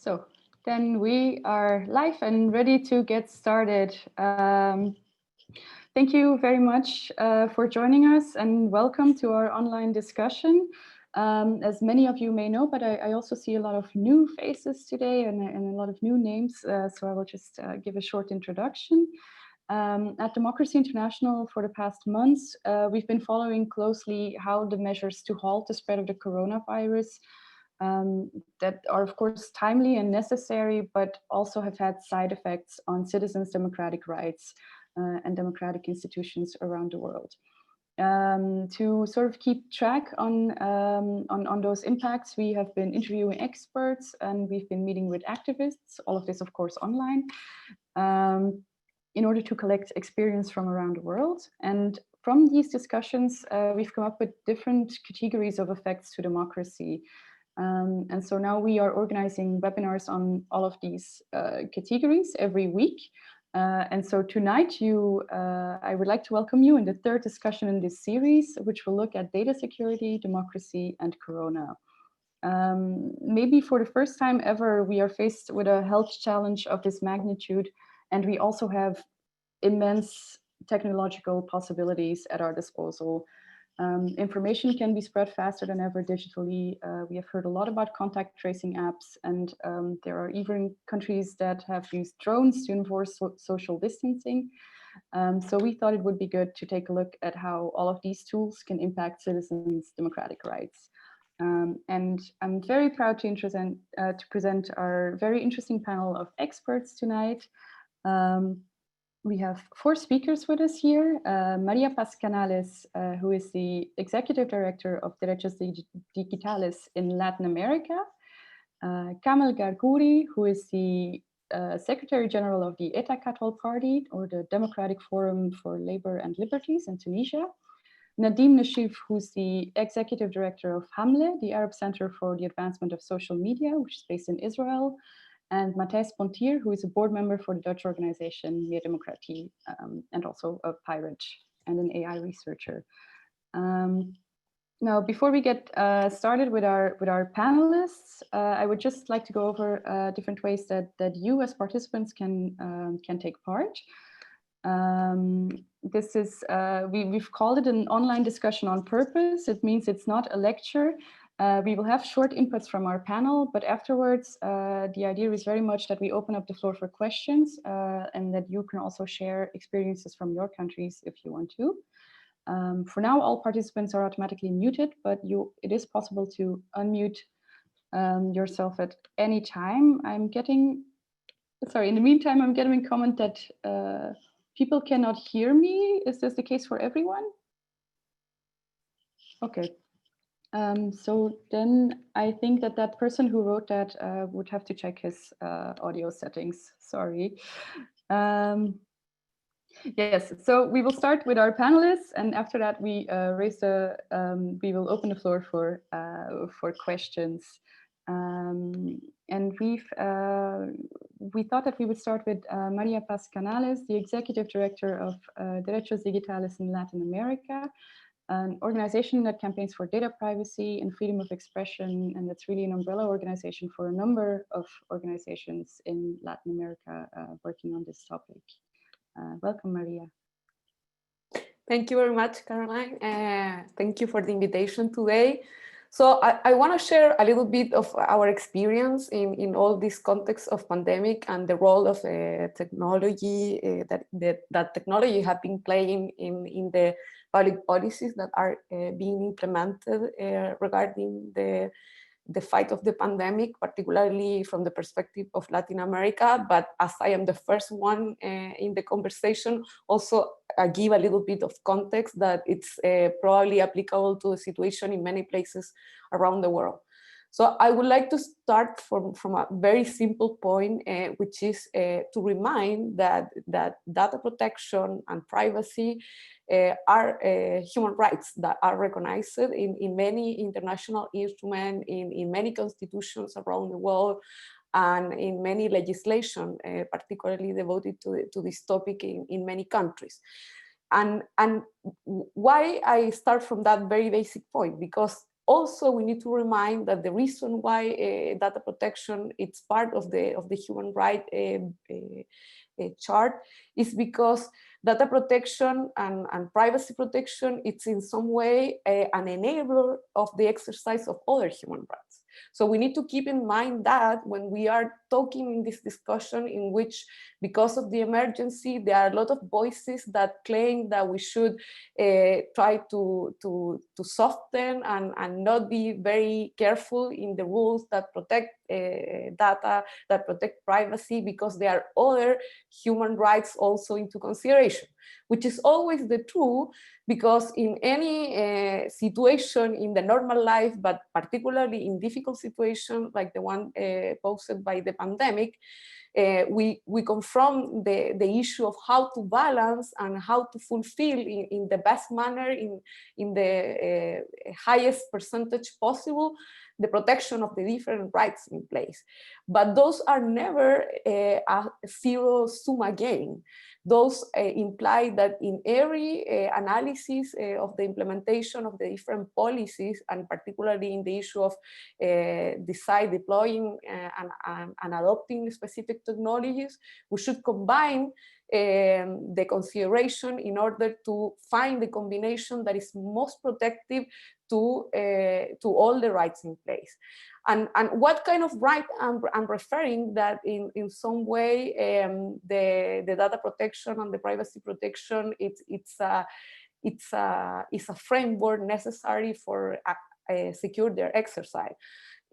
So then we are live and ready to get started. Thank you very much for joining us and welcome to our online discussion. As many of you may know, but I also see a lot of new faces today and a lot of new names, so I will just give a short introduction. At Democracy International for the past months, we've been following closely how the measures to halt the spread of the coronavirus that are of course timely and necessary, but also have had side effects on citizens' democratic rights and democratic institutions around the world. To sort of keep track on those impacts, we have been interviewing experts and we've been meeting with activists, all of this of course online, in order to collect experience from around the world. And from these discussions, we've come up with different categories of effects to democracy. And so now we are organizing webinars on all of these categories every week. And so tonight I would like to welcome you in the third discussion in this series, which will look at data security, democracy, and Corona. Maybe for the first time ever, we are faced with a health challenge of this magnitude, and we also have immense technological possibilities at our disposal. Information can be spread faster than ever digitally. We have heard a lot about contact tracing apps, and there are even countries that have used drones to enforce social distancing. So we thought it would be good to take a look at how all of these tools can impact citizens' democratic rights. And I'm very proud to present our very interesting panel of experts tonight. We have 4 speakers with us here. Maria Paz Canales, who is the Executive Director of Derechos Digitales in Latin America. Kamel Gargouri, who is the Secretary General of the Etakatul Party, or the Democratic Forum for Labor and Liberties in Tunisia. Nadim Nashif, who's the Executive Director of Hamle, the Arab Center for the Advancement of Social Media, which is based in Israel. And Matias, who is a board member for the Dutch organization Meer Democratie, and also a pirate and an AI researcher. Now, before we get started with our panelists, I would just like to go over different ways that you as participants can take part. This is we've called it an online discussion on purpose. It means it's not a lecture. We will have short inputs from our panel, but afterwards, the idea is very much that we open up the floor for questions and that you can also share experiences from your countries if you want to. For now, all participants are automatically muted, but it is possible to unmute yourself at any time. In the meantime, I'm getting a comment that people cannot hear me. Is this the case for everyone? Okay. So then I think that person who wrote that would have to check his audio settings. Sorry. Yes, so we will start with our panelists, and after that we we will open the floor for questions. And we thought that we would start with Maria Paz Canales, the Executive Director of Derechos Digitales in Latin America, an organization that campaigns for data privacy and freedom of expression, and that's really an umbrella organization for a number of organizations in Latin America working on this topic. Welcome, Maria. Thank you very much, Caroline. Thank you for the invitation today. So I want to share a little bit of our experience in all this context of pandemic and the role of technology that technology have been playing in the public policies that are being implemented regarding the fight of the pandemic, particularly from the perspective of Latin America. But as I am the first one in the conversation, also give a little bit of context that it's probably applicable to the situation in many places around the world. So I would like to start from a very simple point, which is to remind that data protection and privacy are human rights that are recognized in many international instruments, in many constitutions around the world, and in many legislation, particularly devoted to this topic in many countries. And why I start from that very basic point? Because also we need to remind that the reason why data protection it's part of the human right chart is because data protection and privacy protection, it's in some way an enabler of the exercise of other human rights. So we need to keep in mind that when we are talking in this discussion in which, because of the emergency, there are a lot of voices that claim that we should try to soften and not be very careful in the rules that protect data, that protect privacy, because there are other human rights also into consideration, which is always the true, because in any situation in the normal life, but particularly in difficult situations like the one posed by the pandemic, we confront the issue of how to balance and how to fulfill in the best manner, in the highest percentage possible, the protection of the different rights in place. But those are never a zero-sum game. Those imply that in every analysis of the implementation of the different policies, and particularly in the issue of deploying and adopting specific technologies, we should combine the consideration in order to find the combination that is most protective to all the rights in place. And what kind of right I'm referring, that in some way the data protection and the privacy protection, it's a framework necessary for secure their exercise.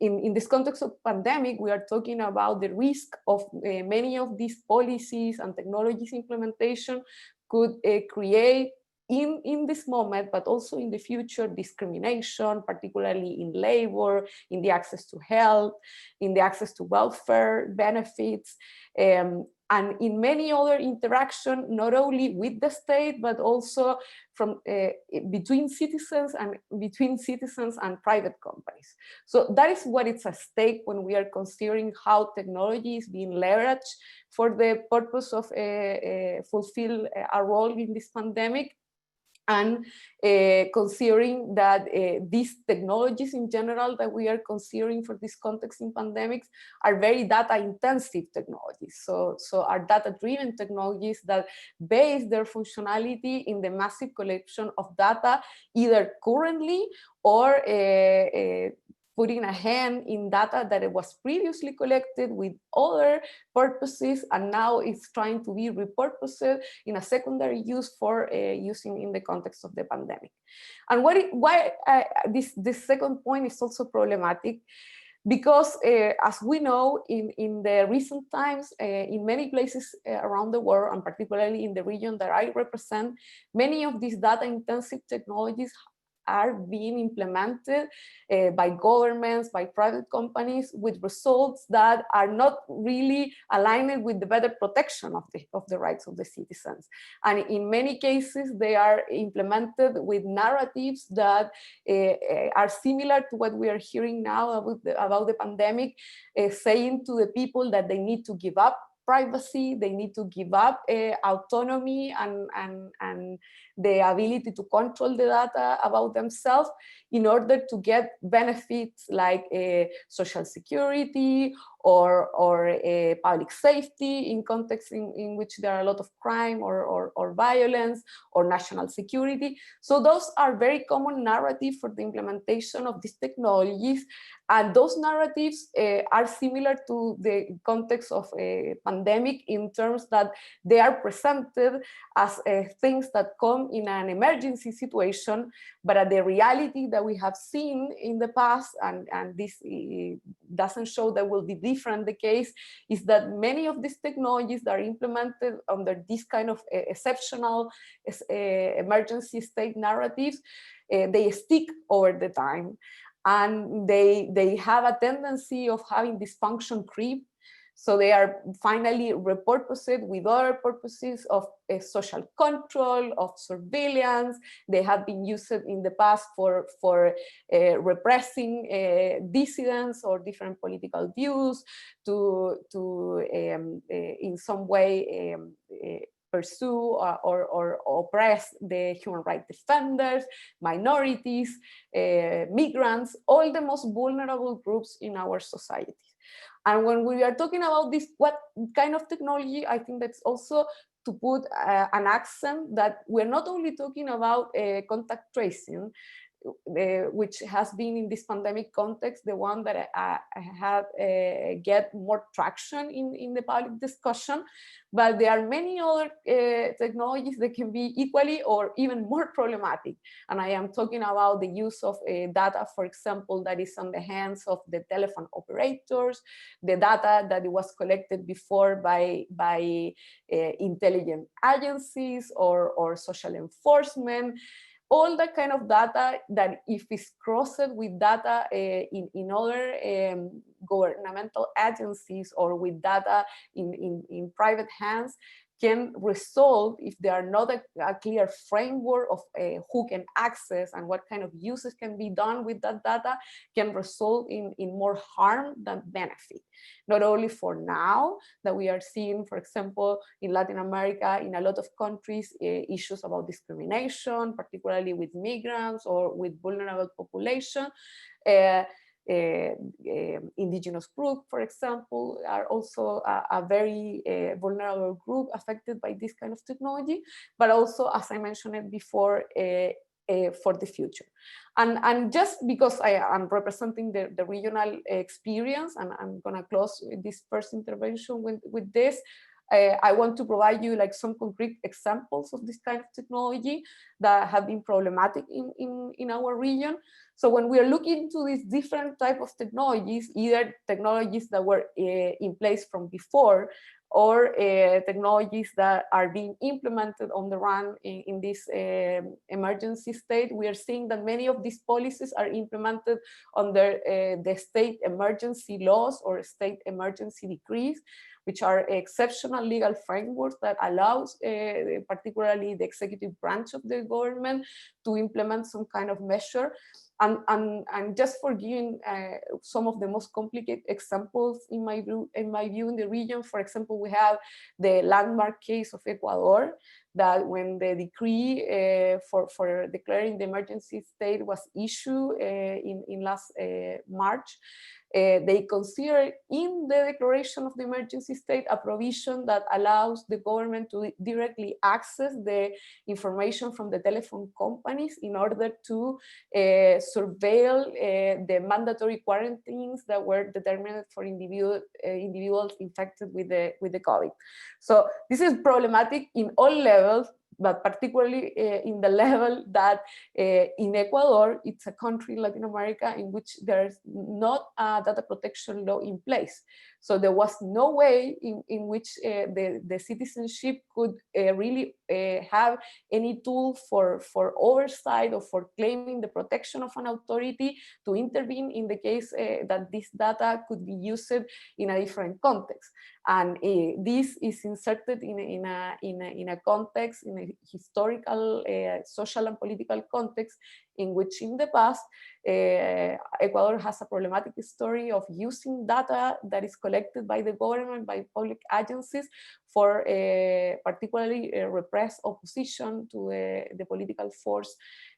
In this context of pandemic, we are talking about the risk of many of these policies and technologies implementation could create in this moment, but also in the future, discrimination, particularly in labor, in the access to health, in the access to welfare benefits, and in many other interactions, not only with the state, but also from between citizens and private companies. So that is what is at stake when we are considering how technology is being leveraged for the purpose of fulfill a role in this pandemic. And considering that these technologies in general that we are considering for this context in pandemics are very data intensive technologies. So are data-driven technologies that base their functionality in the massive collection of data, either currently or putting a hand in data that it was previously collected with other purposes, and now it's trying to be repurposed in a secondary use for using in the context of the pandemic. And why this second point is also problematic, because as we know, in the recent times, in many places around the world, and particularly in the region that I represent, many of these data-intensive technologies are being implemented by governments, by private companies, with results that are not really aligned with the better protection of the rights of the citizens. And in many cases, they are implemented with narratives that are similar to what we are hearing now about the pandemic, saying to the people that they need to give up privacy, they need to give up autonomy and the ability to control the data about themselves in order to get benefits like social security or public safety in contexts in which there are a lot of crime or violence, or national security. So those are very common narratives for the implementation of these technologies. And those narratives are similar to the context of a pandemic in terms that they are presented as things that come in an emergency situation, but the reality that we have seen in the past, and this doesn't show that will be different the case, is that many of these technologies that are implemented under this kind of exceptional emergency state narratives, they stick over the time. And they have a tendency of having dysfunction creep. So they are finally repurposed with other purposes of social control, of surveillance. They have been used in the past for repressing dissidents or different political views, to in some way pursue or oppress the human rights defenders, minorities, migrants, all the most vulnerable groups in our societies. And when we are talking about this, what kind of technology, I think that's also to put an accent that we're not only talking about contact tracing, which has been in this pandemic context, the one that have get more traction in the public discussion, but there are many other technologies that can be equally or even more problematic. And I am talking about the use of data, for example, that is on the hands of the telephone operators, the data that was collected before by intelligence agencies or social enforcement, all that kind of data that if it's crossed with data in other governmental agencies or with data in private hands, can result, if there are not a clear framework of who can access and what kind of uses can be done with that data, can result in more harm than benefit. Not only for now, that we are seeing, for example, in Latin America, in a lot of countries, issues about discrimination, particularly with migrants or with vulnerable population. Indigenous group, for example, are also a very vulnerable group affected by this kind of technology, but also, as I mentioned it before, for the future. And just because I am representing the regional experience, and I'm gonna close this first intervention with this, I want to provide you like some concrete examples of this kind of technology that have been problematic in our region. So when we are looking into these different type of technologies, either technologies that were in place from before, or technologies that are being implemented on the run in this emergency state, we are seeing that many of these policies are implemented under the state emergency laws or state emergency decrees, which are exceptional legal frameworks that allows particularly the executive branch of the government to implement some kind of measure. And just for giving some of the most complicated examples in my view in the region, for example, we have the landmark case of Ecuador, that when the decree for declaring the emergency state was issued in last March, they consider in the declaration of the emergency state a provision that allows the government to directly access the information from the telephone companies in order to surveil the mandatory quarantines that were determined for individuals infected with the COVID. So this is problematic in all levels, but particularly in the level that in Ecuador, it's a country in Latin America in which there's not a data protection law in place. So there was no way in which the citizenship could really have any tool for oversight or for claiming the protection of an authority to intervene in the case that this data could be used in a different context. And this is inserted in a context, in a historical, social and political context in which in the past, Ecuador has a problematic story of using data that is collected by the government, by public agencies, for particularly repressed opposition to the political force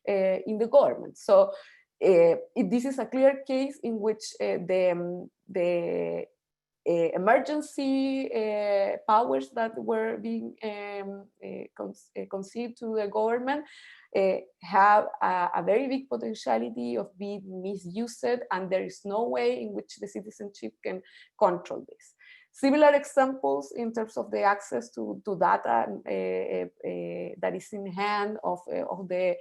in the government. So this is a clear case in which the emergency powers that were being conceded to the government have a very big potentiality of being misused, and there is no way in which the citizenship can control this. Similar examples in terms of the access to data that is in hand of the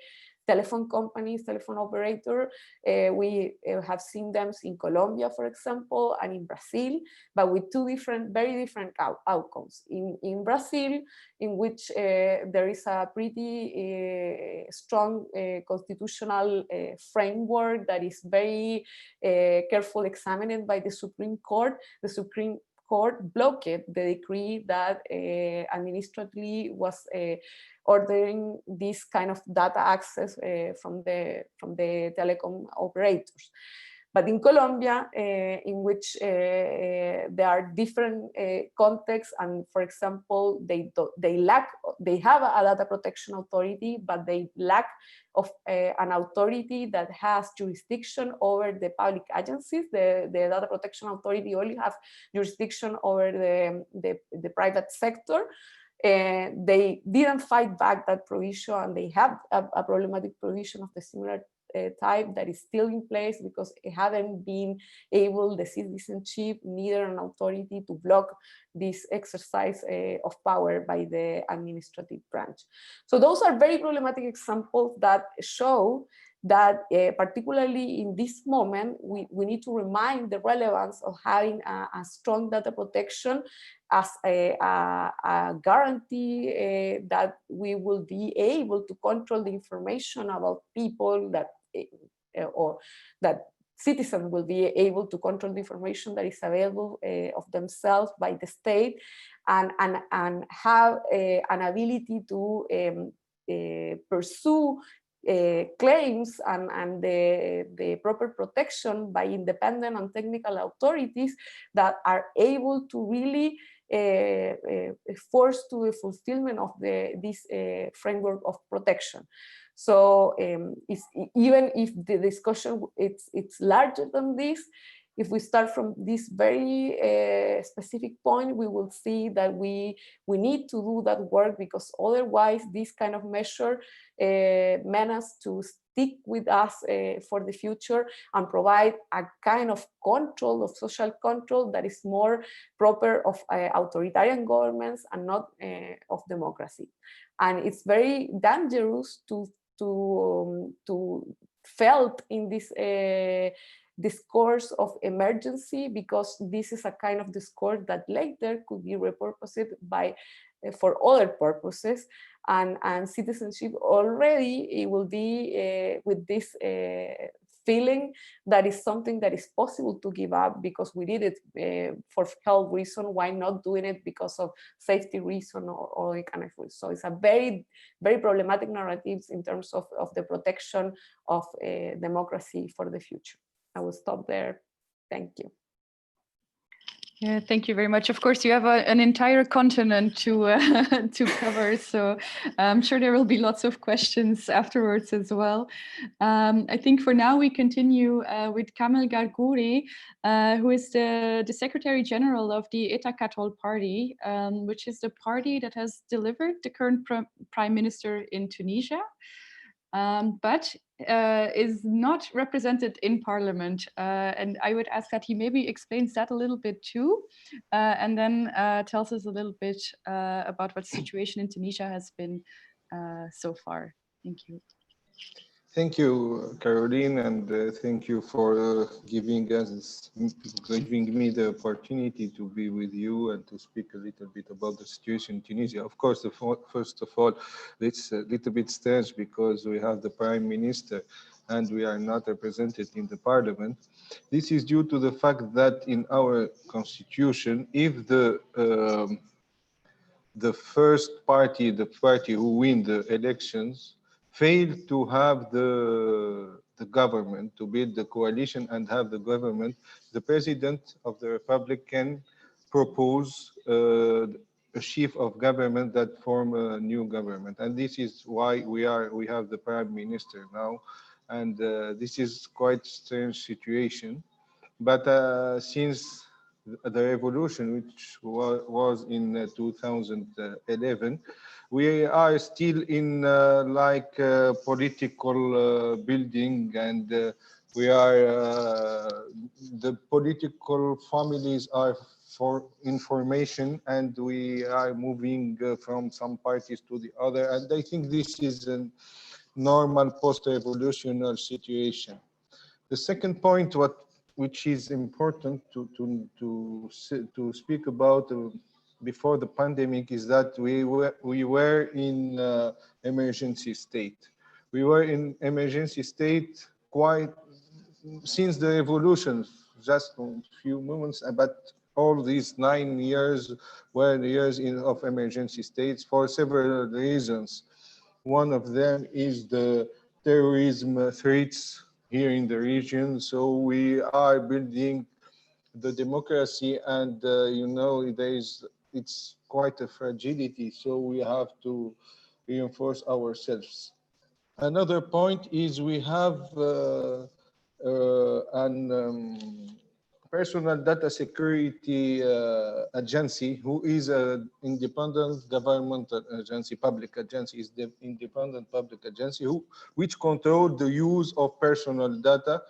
telephone companies, telephone operator. We have seen them in Colombia, for example, and in Brazil, but with two very different outcomes. In Brazil, in which there is a pretty strong constitutional framework that is very carefully examined by the Supreme Court. The Supreme Court blocked the decree that administratively was ordering this kind of data access from the telecom operators. But in Colombia, in which there are different contexts, and for example, they have a data protection authority, but they lack of an authority that has jurisdiction over the public agencies. The data protection authority only has jurisdiction over the private sector. They didn't fight back that provision, and they have a problematic provision of the similar type that is still in place because it haven't been able, the citizenship, neither an authority to block this exercise of power by the administrative branch. So those are very problematic examples that show that particularly in this moment, we need to remind the relevance of having a strong data protection as a guarantee that we will be able to control the information about people that or that citizens will be able to control the information that is available of themselves by the state, and have an ability to pursue claims and the proper protection by independent and technical authorities that are able to really force to the fulfillment of this framework of protection. So even if the discussion it's larger than this, if we start from this very specific point, we will see that we need to do that work, because otherwise this kind of measure meant us to stick with us for the future and provide a kind of control, of social control, that is more proper of authoritarian governments and not of democracy. And it's very dangerous to felt in this discourse of emergency, because this is a kind of discourse that later could be repurposed by for other purposes, and citizenship already it will be with this feeling that is something that is possible to give up because we did it for health reason. Why not doing it because of safety reason or the kind of reason? So it's a very, very problematic narratives in terms of the protection of democracy for the future. I will stop there. Thank you. Yeah, thank you very much. Of course, you have an entire continent to to cover, so I'm sure there will be lots of questions afterwards as well. I think for now we continue with Kamel Gargouri, who is the Secretary General of the Eta Katol Party, which is the party that has delivered the current Prime Minister in Tunisia. But is not represented in Parliament. And I would ask that he maybe explains that a little bit too, and then tells us a little bit about what the situation in Tunisia has been so far. Thank you. Thank you, Caroline, and thank you for giving me the opportunity to be with you and to speak a little bit about the situation in Tunisia. Of course, first of all, it's a little bit strange because we have the Prime Minister and we are not represented in the Parliament. This is due to the fact that in our constitution, if the first party, the party who win the elections, fail to have the government, to build the coalition and have the government, the president of the republic can propose a chief of government that form a new government. And this is why we have the prime minister now. And this is quite strange situation. But since the revolution, which was in 2011, we are still in political building, and we are the political families are for information, and we are moving from some parties to the other, and I think this is a normal post-revolutionary situation. The second point, which is important to speak about before the pandemic, is that we were in emergency state. We were in emergency state quite since the revolution, just a few moments, but all these 9 years were the years of emergency states for several reasons. One of them is the terrorism threats here in the region. So we are building the democracy, and it's quite a fragility. So we have to reinforce ourselves. Another point is we have an personal data security agency, who is an independent government agency, public agency, is the independent public agency which control the use of personal data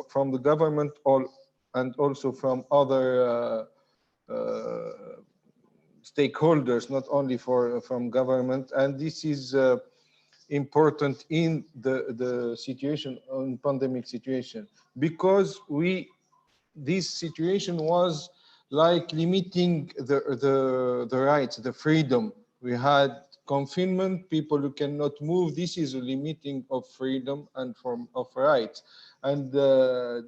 from the government and also from other stakeholders, not only from government. And this is important in the situation, on pandemic situation, because this situation was like limiting the rights, the freedom. We had confinement, people who cannot move. This is a limiting of freedom and of rights. And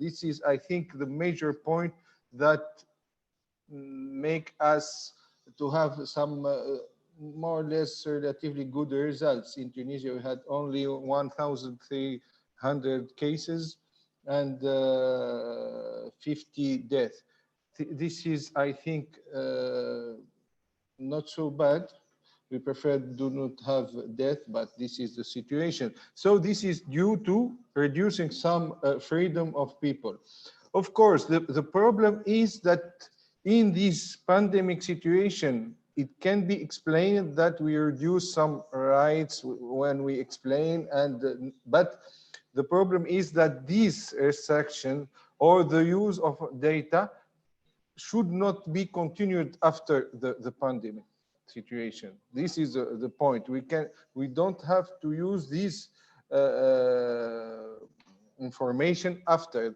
this is, I think, the major point that make us to have some more or less relatively good results. In Tunisia, we had only 1,300 cases and 50 deaths. This is, I think, not so bad. We prefer do not have death, but this is the situation. So this is due to reducing some freedom of people. Of course, the problem is that in this pandemic situation, it can be explained that we reduce some rights when we explain, but the problem is that this restriction or the use of data should not be continued after the pandemic situation. This is the point. We don't have to use this information after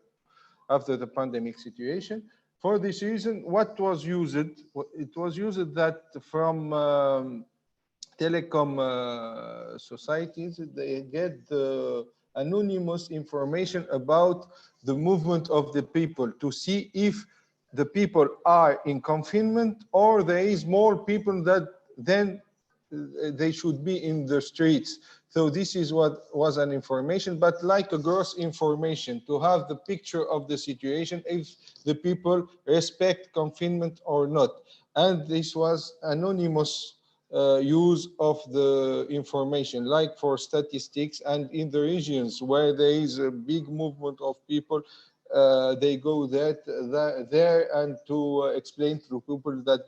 the pandemic situation. For this reason, what was used? It was used that from telecom societies, they get the anonymous information about the movement of the people to see if the people are in confinement or there is more people that then they should be in the streets. So this is what was an information, but like a gross information to have the picture of the situation, if the people respect confinement or not. And this was anonymous use of the information, like for statistics, and in the regions where there is a big movement of people, they go there and to explain to people that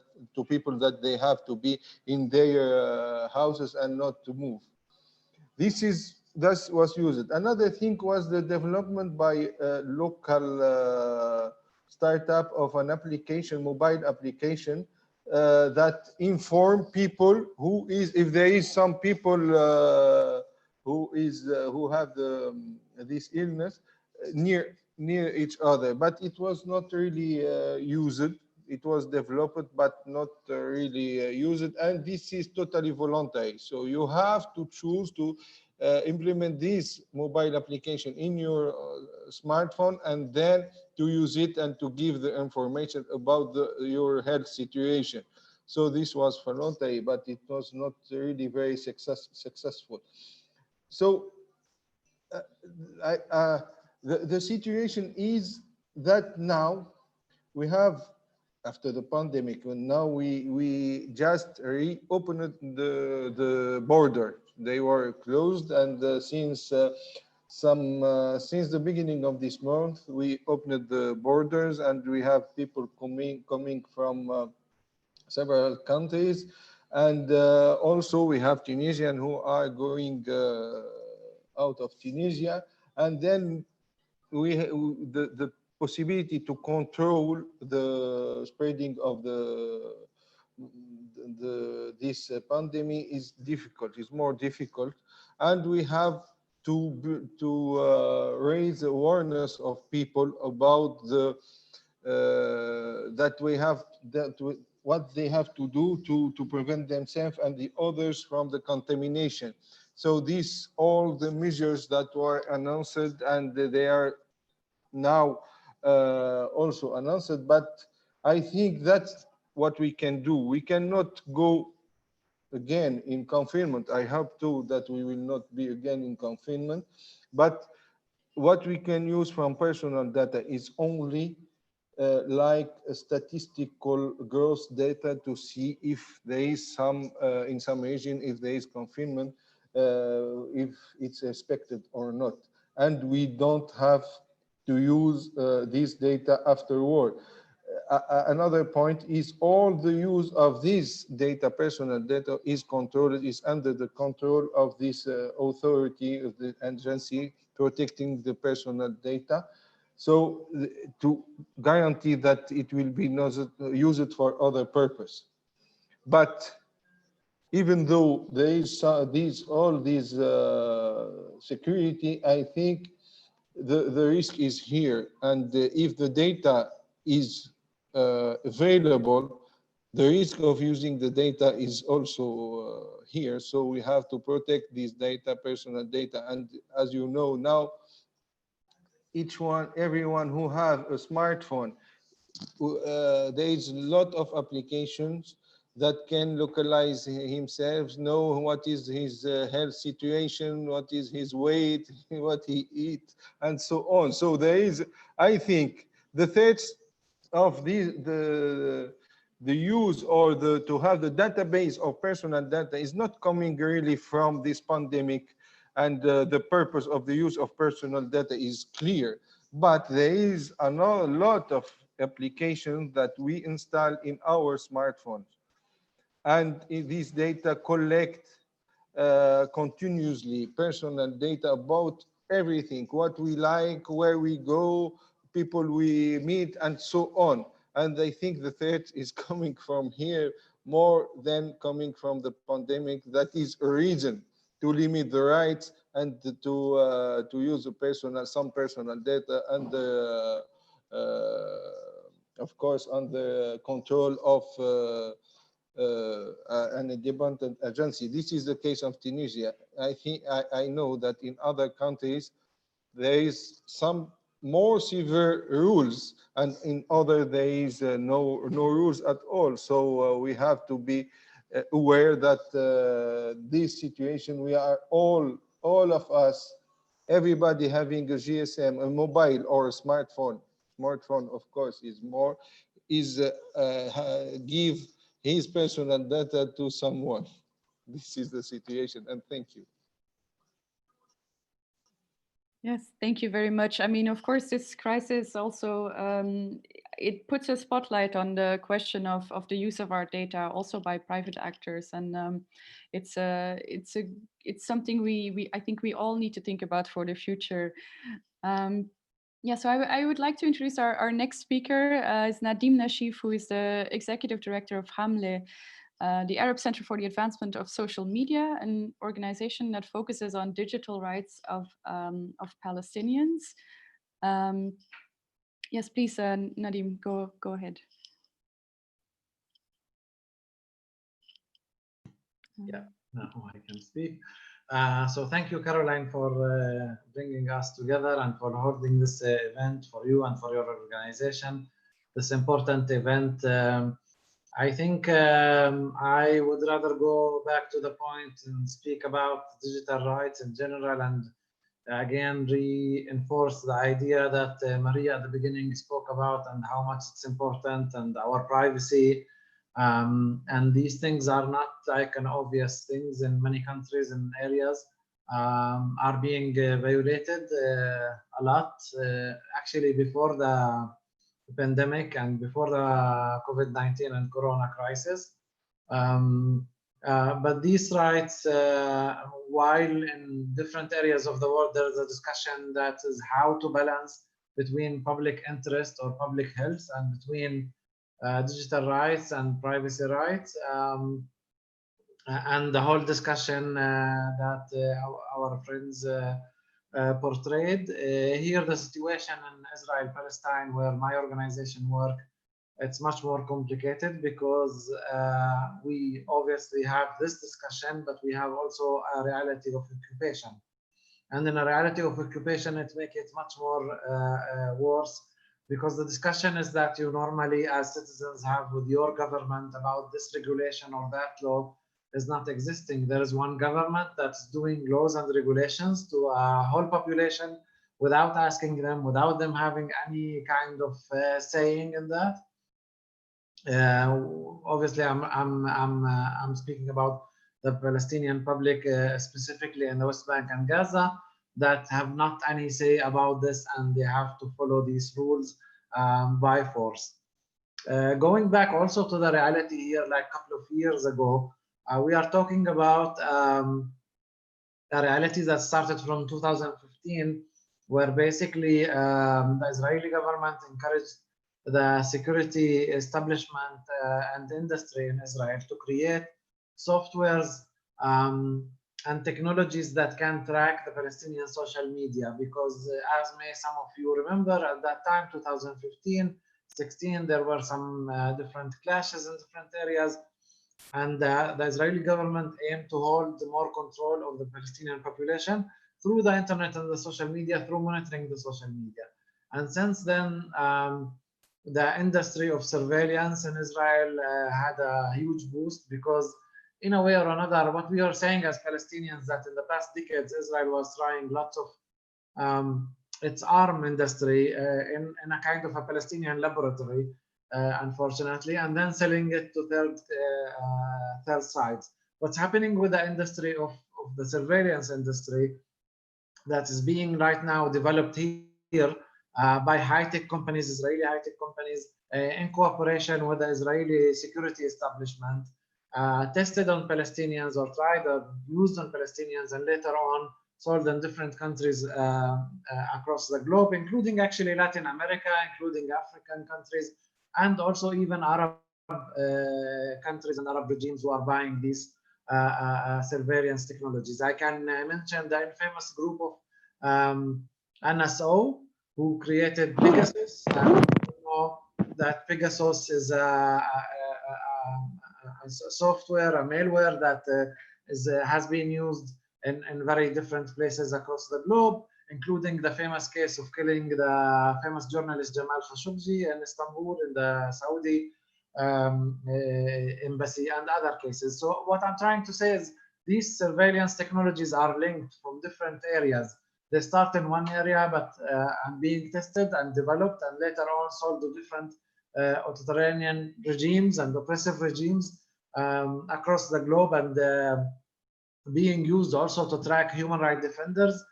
they have to be in their houses and not to move. That was used. Another thing was the development by a local startup of an application, mobile application, that inform people if there is some people who have this illness near each other, but it was not really used. It was developed but not really used, and this is totally voluntary. So you have to choose to implement this mobile application in your smartphone, and then to use it and to give the information about your health situation. So this was voluntary, but it was not really very successful. So the situation is that now we have, after the pandemic, when now we just reopened the border. They were closed, and since the beginning of this month, we opened the borders, and we have people coming from several countries, and also we have Tunisians who are going out of Tunisia, and then the possibility to control the spreading of this pandemic is difficult. It's more difficult, and we have to raise awareness of people about what they have to do to prevent themselves and the others from the contamination. So all the measures that were announced, and they are now also announced, but I think that's what we can do. We cannot go again in confinement. I hope too that we will not be again in confinement, but what we can use from personal data is only like a statistical gross data to see if there is some, in some region, if there is confinement, if it's expected or not. And we don't have to use this data afterward. Another point is all the use of this data, personal data, is controlled, is under the control of this authority, of the agency protecting the personal data. So to guarantee that it will be used for other purpose. But even though there is all these security, I think the risk is here. And if the data is available, the risk of using the data is also here. So we have to protect this data, personal data. And as you know now, everyone who have a smartphone, there is a lot of applications that can localize himself, know what is his health situation, what is his weight, what he eats, and so on. So there is, I think, the threats of the use or to have the database of personal data is not coming really from this pandemic, and the purpose of the use of personal data is clear. But there is a lot of applications that we install in our smartphones, and these data collect continuously personal data about everything, what we like, where we go, people we meet, and so on. And I think the threat is coming from here more than coming from the pandemic. That is a reason to limit the rights and to use some personal data under, of course, under control of an independent agency. This is the case of Tunisia. I know that in other countries there is some more severe rules, and in other there is no rules at all. So we have to be aware that this situation, we are all of us, everybody having a GSM, a mobile or a smartphone. Smartphone, of course, give his personal data to someone. This is the situation, and thank you. Yes, thank you very much. I mean, of course, this crisis also, it puts a spotlight on the question of the use of our data also by private actors. And it's something I think we all need to think about for the future. Yeah, so I would like to introduce our next speaker, is Nadim Nashif, who is the Executive Director of Hamle, the Arab Center for the Advancement of Social Media, an organization that focuses on digital rights of Palestinians. Yes, please, Nadim, go ahead. Yeah, now I can speak. So thank you, Caroline, for bringing us together and for holding this event for you and for your organization, this important event. I think I would rather go back to the point and speak about digital rights in general, and again reinforce the idea that Maria at the beginning spoke about, and how much it's important, and our privacy. And these things are not like an obvious things in many countries and areas, are being violated a lot. Actually, before the pandemic and before the COVID-19 and Corona crisis. But these rights, while in different areas of the world, there's a discussion that is how to balance between public interest or public health and between digital rights and privacy rights. And the whole discussion that our friends portrayed. Here, the situation in Israel, Palestine, where my organization work, it's much more complicated because we obviously have this discussion, but we have also a reality of occupation. And in a reality of occupation, it makes it much more worse, because the discussion is that you normally as citizens have with your government about this regulation or that law is not existing. There is one government that's doing laws and regulations to a whole population without asking them, without them having any kind of saying in that. Obviously, I'm speaking about the Palestinian public, specifically in the West Bank and Gaza, that have not any say about this, and they have to follow these rules by force. Going back also to the reality here, like a couple of years ago, we are talking about a reality that started from 2015, where basically the Israeli government encouraged the security establishment and industry in Israel to create softwares and technologies that can track the Palestinian social media, because as some of you remember, at that time, 2015, 16, there were some different clashes in different areas, and the Israeli government aimed to hold more control of the Palestinian population through the internet and the social media, through monitoring the social media. And since then, the industry of surveillance in Israel had a huge boost, because in a way or another, what we are saying as Palestinians, that in the past decades, Israel was trying lots of its arm industry in a kind of a Palestinian laboratory, unfortunately, and then selling it to third sides. What's happening with the industry of the surveillance industry that is being right now developed here by high-tech companies, Israeli high-tech companies, in cooperation with the Israeli security establishment, tested on Palestinians or tried or used on Palestinians, and later on sold in different countries across the globe, including actually Latin America, including African countries, and also even Arab countries and Arab regimes who are buying these surveillance technologies. I can mention the infamous group of NSO, who created Pegasus. You know that Pegasus is a software, a malware that has been used in very different places across the globe, including the famous case of killing the famous journalist Jamal Khashoggi in Istanbul, in the Saudi embassy, and other cases. So what I'm trying to say is these surveillance technologies are linked from different areas. They start in one area, but and being tested and developed, and later on sold to different authoritarian regimes and oppressive regimes across the globe, and being used also to track human rights defenders.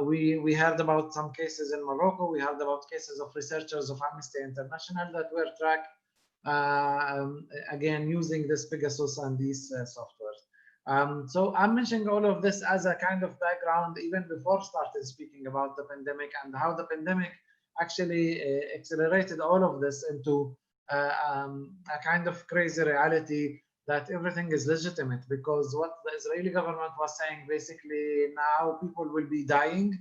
We heard about some cases in Morocco. We heard about cases of researchers of Amnesty International that were tracked, again, using this Pegasus and these softwares. So I'm mentioning all of this as a kind of background, even before starting speaking about the pandemic, and how the pandemic actually accelerated all of this into a kind of crazy reality that everything is legitimate, because what the Israeli government was saying, basically, now people will be dying.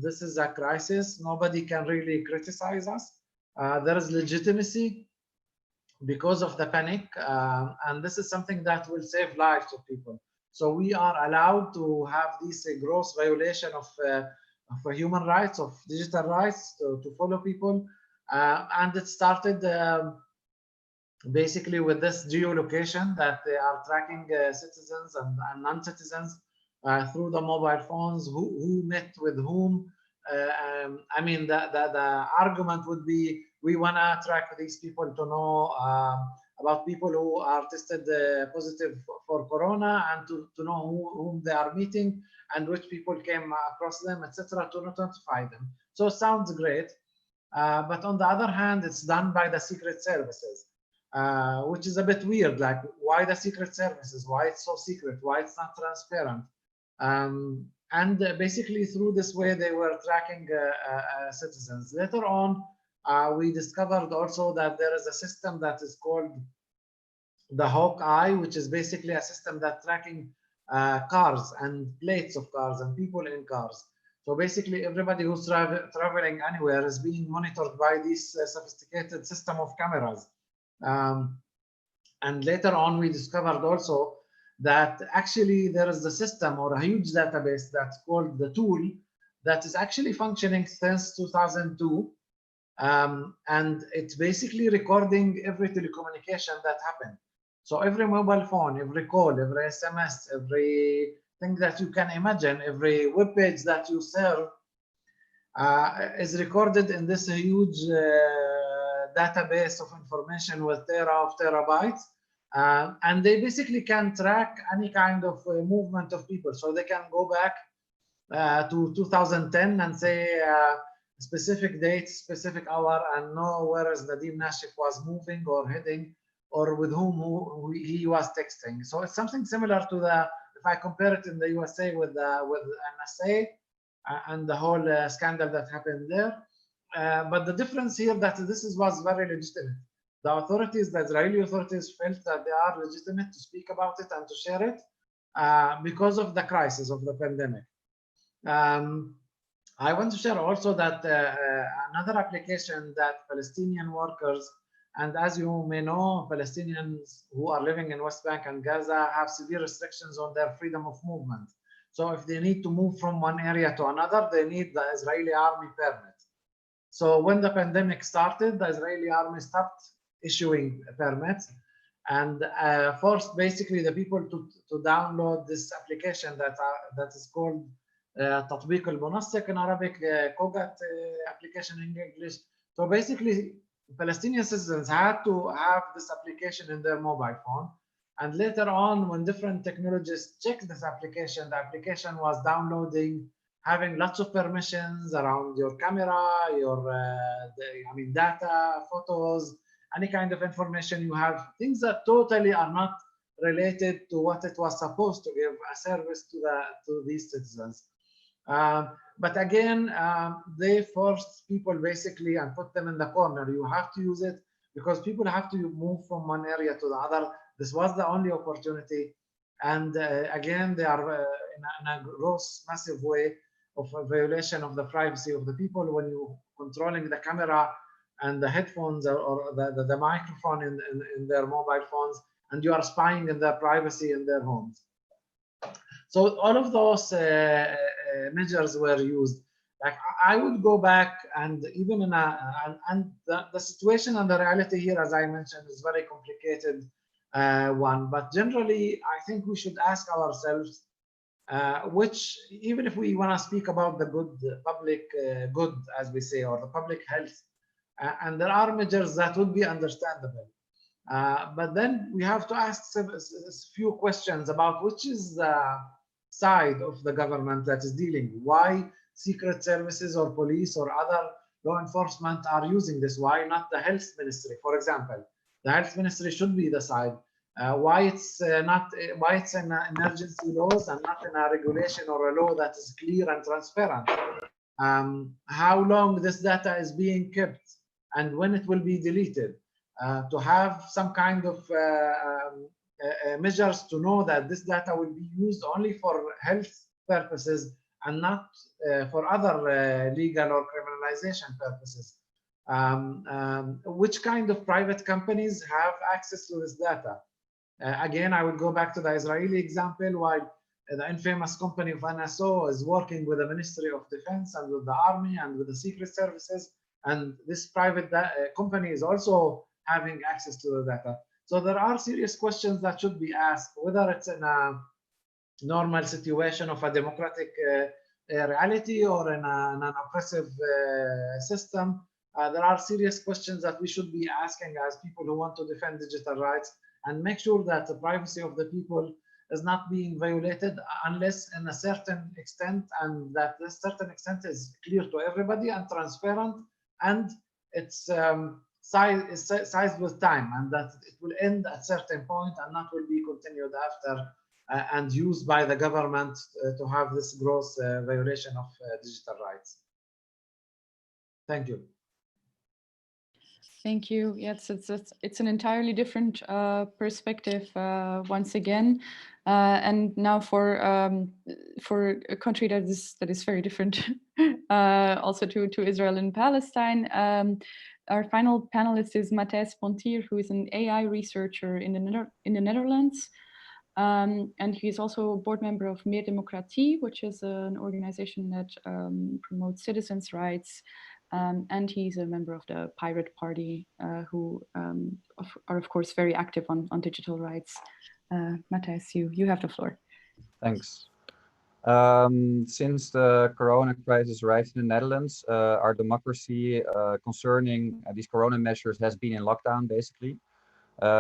This is a crisis. Nobody can really criticize us. There is legitimacy because of the panic, and this is something that will save lives of people. So we are allowed to have this gross violation of human rights, of digital rights, to follow people, and it started basically with this geolocation, that they are tracking citizens and non-citizens through the mobile phones, who met with whom. I mean, the argument would be, we want to track these people to know about people who are tested positive for corona, and to know whom they are meeting and which people came across them, etc., to notify them. So it sounds great, but on the other hand, it's done by the secret services. Which is a bit weird. Like, why the secret services? Why it's so secret? Why it's not transparent? And basically, through this way, they were tracking citizens. Later on, we discovered also that there is a system that is called the Hawkeye, which is basically a system that tracking cars and plates of cars and people in cars. So basically, everybody who's traveling anywhere is being monitored by this sophisticated system of cameras. And later on, we discovered also that actually there is a system or a huge database that's called the Tool, that is actually functioning since 2002. And it's basically recording every telecommunication that happened. So every mobile phone, every call, every SMS, everything that you can imagine, every web page that you serve, is recorded in this huge database of information with terabytes. And they basically can track any kind of movement of people. So they can go back to 2010 and say specific date, specific hour, and know where is Nadim Nashif was moving or heading, or with whom he was texting. So it's something similar to if I compare it in the USA with NSA and the whole scandal that happened there. But the difference here that this was very legitimate. The authorities, the Israeli authorities, felt that they are legitimate to speak about it and to share it because of the crisis of the pandemic. I want to share also that another application that Palestinian workers, and as you may know, Palestinians who are living in West Bank and Gaza have severe restrictions on their freedom of movement. So if they need to move from one area to another, they need the Israeli army permit. So when the pandemic started, the Israeli army stopped issuing permits and forced basically the people to download this application that is called تطبيق المنسق in Arabic, COGAT application in English. So basically, Palestinian citizens had to have this application in their mobile phone. And later on, when different technologists checked this application, the application was downloading, having lots of permissions around your camera, your data, photos, any kind of information you have, things that totally are not related to what it was supposed to give a service to these citizens. But again, they forced people basically and put them in the corner. You have to use it because people have to move from one area to the other. This was the only opportunity. And again, they are in a gross, massive way of a violation of the privacy of the people when you're controlling the camera and the headphones or the microphone in their mobile phones, and you are spying in their privacy in their homes. So all of those measures were used. Like I would go back, and even in the situation and the reality here, as I mentioned, is very complicated one. But generally, I think we should ask ourselves, which, even if we want to speak about the good public good, as we say, or the public health, and there are measures that would be understandable. But then we have to ask a few questions about which is the side of the government that is dealing. Why secret services or police or other law enforcement are using this? Why not the health ministry, for example? The health ministry should be the side. Why it's not? Why it's in emergency laws and not in a regulation or a law that is clear and transparent? How long this data is being kept and when it will be deleted? To have some kind of measures to know that this data will be used only for health purposes and not for other legal or criminalization purposes. Which kind of private companies have access to this data? Again, I would go back to the Israeli example, while the infamous company of NSO is working with the Ministry of Defense and with the army and with the secret services, and this private company is also having access to the data. So there are serious questions that should be asked, whether it's in a normal situation of a democratic reality or in an oppressive system. There are serious questions that we should be asking as people who want to defend digital rights and make sure that the privacy of the people is not being violated unless in a certain extent, and that this certain extent is clear to everybody and transparent, and it's sized with time, and that it will end at a certain point and not will be continued after and used by the government to have this gross violation of digital rights. Thank you. Thank you. Yes, it's an entirely different perspective once again, and now for a country that is very different, also to Israel and Palestine. Our final panelist is Matias, who is an AI researcher in the Netherlands, and he's also a board member of Meer Democratie, which is an organization that promotes citizens' rights. And he's a member of the Pirate Party, who are, of course, very active on digital rights. Matias, you have the floor. Thanks. Since the corona crisis arrived in the Netherlands, our democracy concerning these corona measures has been in lockdown, basically.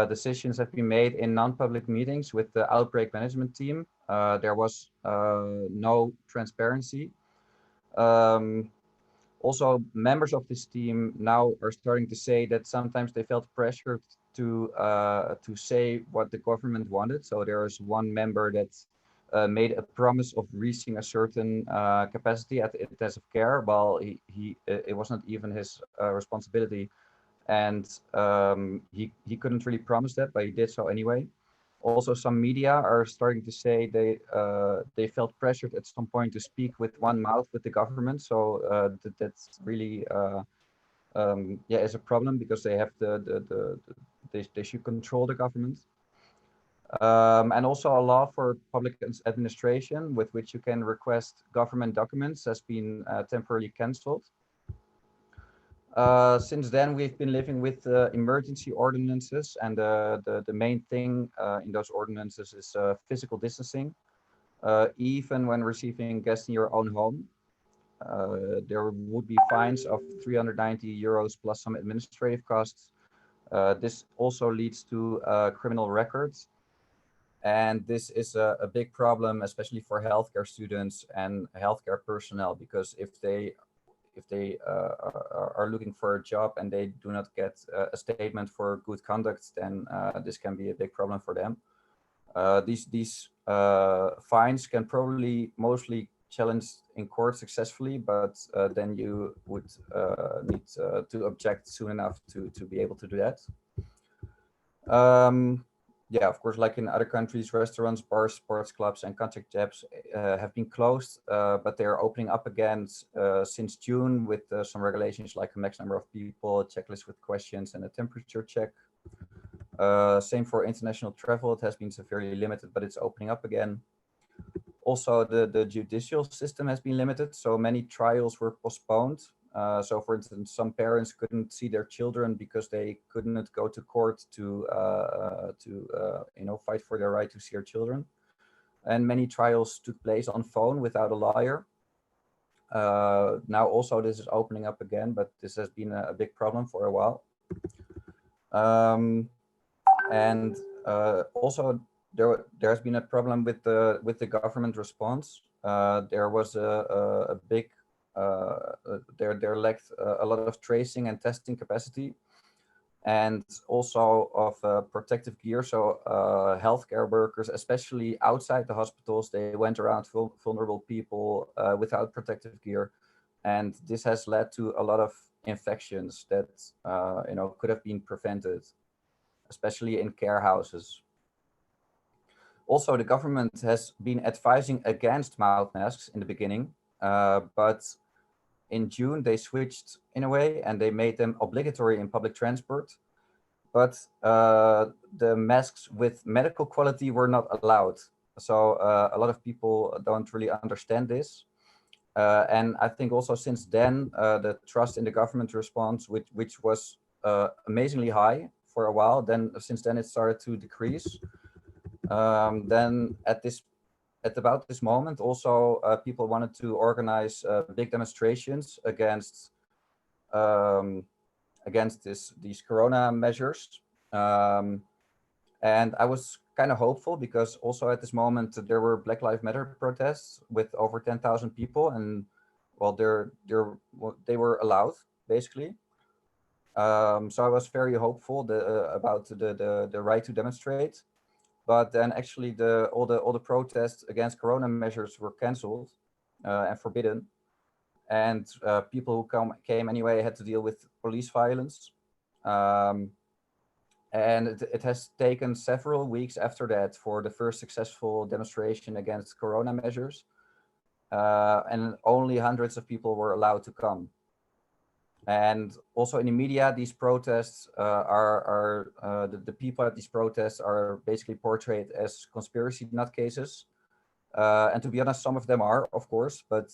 Decisions have been made in non-public meetings with the outbreak management team. There was no transparency. Also, members of this team now are starting to say that sometimes they felt pressured to say what the government wanted. So there is one member that made a promise of reaching a certain capacity at the intensive care, while it was not even his responsibility, and he couldn't really promise that, but he did so anyway. Also, some media are starting to say they felt pressured at some point to speak with one mouth with the government. So that's really yeah, is a problem, because they have they should control the government. And also a law for public administration with which you can request government documents has been temporarily cancelled. Since then, we've been living with emergency ordinances, and the main thing in those ordinances is physical distancing. Even when receiving guests in your own home, there would be fines of 390 euros plus some administrative costs. This also leads to criminal records. And this is a big problem, especially for healthcare students and healthcare personnel, because if they are looking for a job and they do not get a statement for good conduct, then this can be a big problem for them. These fines can probably mostly challenge in court successfully, but then you would need to object soon enough to be able to do that. Yeah, of course, like in other countries, restaurants, bars, sports clubs, and contact jobs have been closed, but they are opening up again since June with some regulations like a max number of people, a checklist with questions, and a temperature check. Same for international travel. It has been severely limited, but it's opening up again. Also, the judicial system has been limited, so many trials were postponed. So, for instance, some parents couldn't see their children because they couldn't go to court to fight for their right to see their children. And many trials took place on phone without a lawyer. Now also this is opening up again, but this has been a big problem for a while. And also there has been a problem with the government response. There was a big there lacked a lot of tracing and testing capacity, and also of protective gear. So healthcare workers, especially outside the hospitals, they went around vulnerable people without protective gear, and this has led to a lot of infections that could have been prevented, especially in care houses. Also, the government has been advising against mouth masks in the beginning, but in June they switched in a way and they made them obligatory in public transport. But the masks with medical quality were not allowed. So a lot of people don't really understand this. And I think also since then, the trust in the government response, which was amazingly high for a while, then since then it started to decrease. Then at about this moment, also people wanted to organize big demonstrations against these corona measures. And I was kind of hopeful because also at this moment there were Black Lives Matter protests with over 10,000 people, and well, they were allowed basically. So I was very hopeful about the right to demonstrate. But then actually all the protests against corona measures were cancelled and forbidden. And people who came anyway had to deal with police violence. And it has taken several weeks after that for the first successful demonstration against corona measures. And only hundreds of people were allowed to come. And also in the media, these protests the people at these protests are basically portrayed as conspiracy nutcases. And to be honest, some of them are, of course, but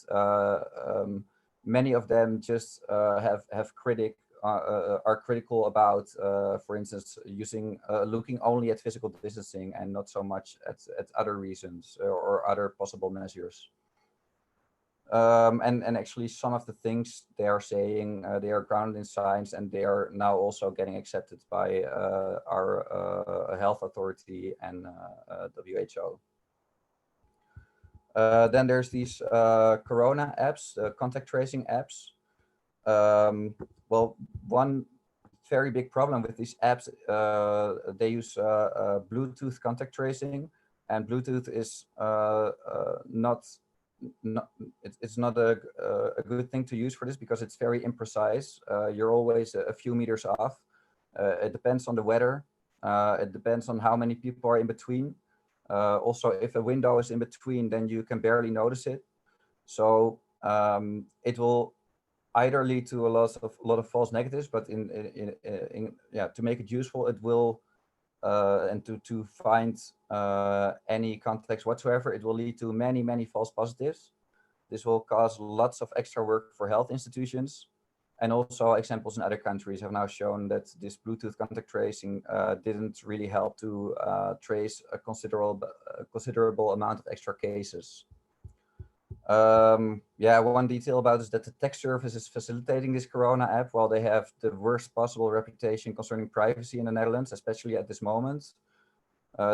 many of them just have critique are critical about, for instance, looking only at physical distancing and not so much at other reasons or other possible measures. And actually some of the things they are saying, they are grounded in science, and they are now also getting accepted by our health authority and WHO. Then there's these Corona apps, contact tracing apps. Well, one very big problem with these apps, they use Bluetooth contact tracing, and Bluetooth is it's not a good thing to use for this because it's very imprecise. You're always a few meters off. It depends on the weather. It depends on how many people are in between. Also, if a window is in between, then you can barely notice it. So it will either lead to a lot of false negatives, but to make it useful, it will and to find any context whatsoever, it will lead to many false positives. This will cause lots of extra work for health institutions. And also examples in other countries have now shown that this Bluetooth contact tracing didn't really help to trace a considerable amount of extra cases. Yeah, one detail about is that the tech service is facilitating this Corona app while they have the worst possible reputation concerning privacy in the Netherlands, especially at this moment.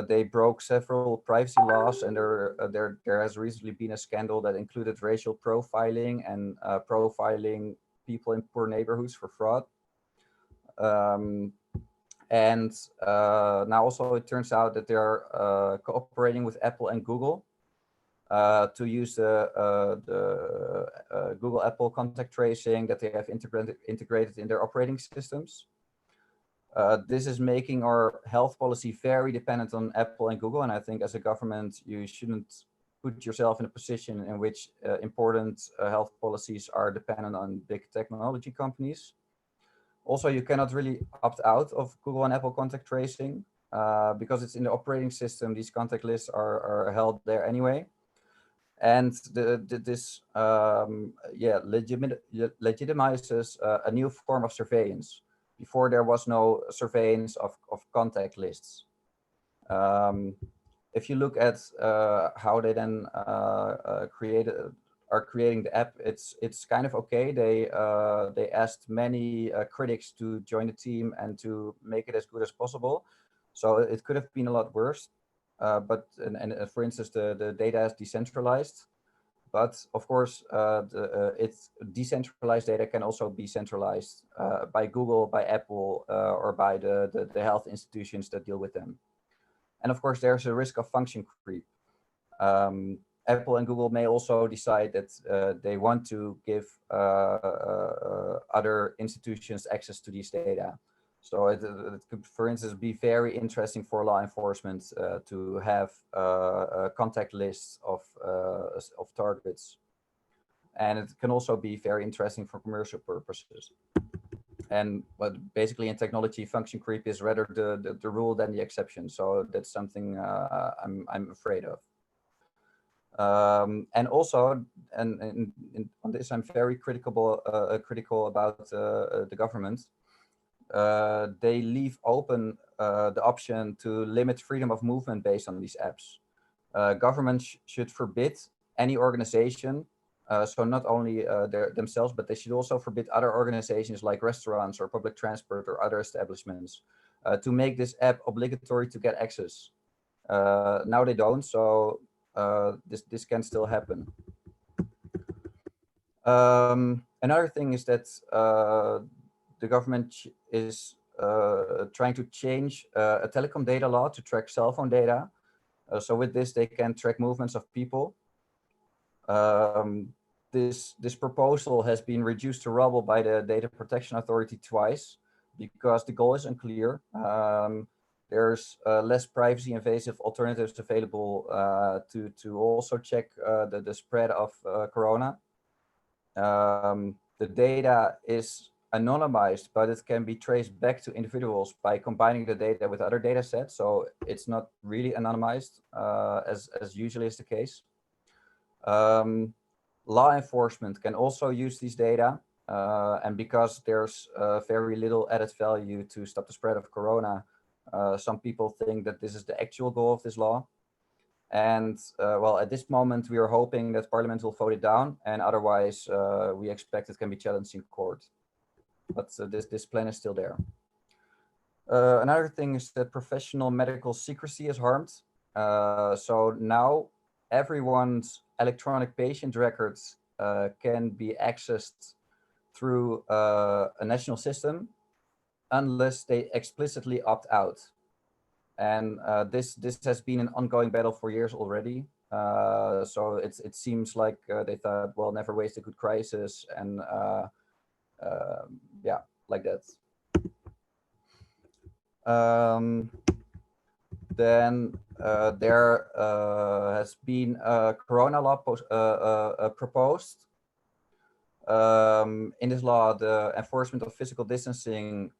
They broke several privacy laws, and there has recently been a scandal that included racial profiling and profiling people in poor neighborhoods for fraud. And now also it turns out that they are cooperating with Apple and Google to use the Google Apple contact tracing that they have integrated in their operating systems. This is making our health policy very dependent on Apple and Google, and I think as a government you shouldn't put yourself in a position in which important health policies are dependent on big technology companies. Also, you cannot really opt out of Google and Apple contact tracing because it's in the operating system. These contact lists are held there anyway. And this legitimizes a new form of surveillance. Before there was no surveillance of contact lists. If you look at how they then are creating the app, it's kind of okay. They asked many critics to join the team and to make it as good as possible. So it could have been a lot worse. But for instance, the data is decentralized. But of course, it's decentralized data can also be centralized by Google, by Apple, or by the health institutions that deal with them. And of course, there's a risk of function creep. Apple and Google may also decide that they want to give other institutions access to these data. So it could, for instance, be very interesting for law enforcement to have contact lists of targets. And it can also be very interesting for commercial purposes. And but basically in technology, function creep is rather the rule than the exception. So that's something I'm afraid of. And also, and on this, I'm very critical about the government. They leave open the option to limit freedom of movement based on these apps. Governments should forbid any organization, so not only themselves, but they should also forbid other organizations like restaurants or public transport or other establishments to make this app obligatory to get access. Now they don't, so this can still happen. Another thing is that the government is trying to change a telecom data law to track cell phone data. So with this, they can track movements of people. This proposal has been reduced to rubble by the Data Protection Authority twice because the goal is unclear. There's less privacy invasive alternatives available to also check the spread of corona. The data is anonymized, but it can be traced back to individuals by combining the data with other data sets. So it's not really anonymized as usually is the case. Law enforcement can also use these data And because there's very little added value to stop the spread of corona, some people think that this is the actual goal of this law. And well, at this moment, we are hoping that Parliament will vote it down, and otherwise, we expect it can be challenged in court. But this plan is still there. Another thing is that professional medical secrecy is harmed. So now everyone's electronic patient records can be accessed through a national system unless they explicitly opt out. And this has been an ongoing battle for years already. So it seems like they thought, well, never waste a good crisis, and yeah, like that. Then there has been a corona law proposed. In this law, the enforcement of physical distancing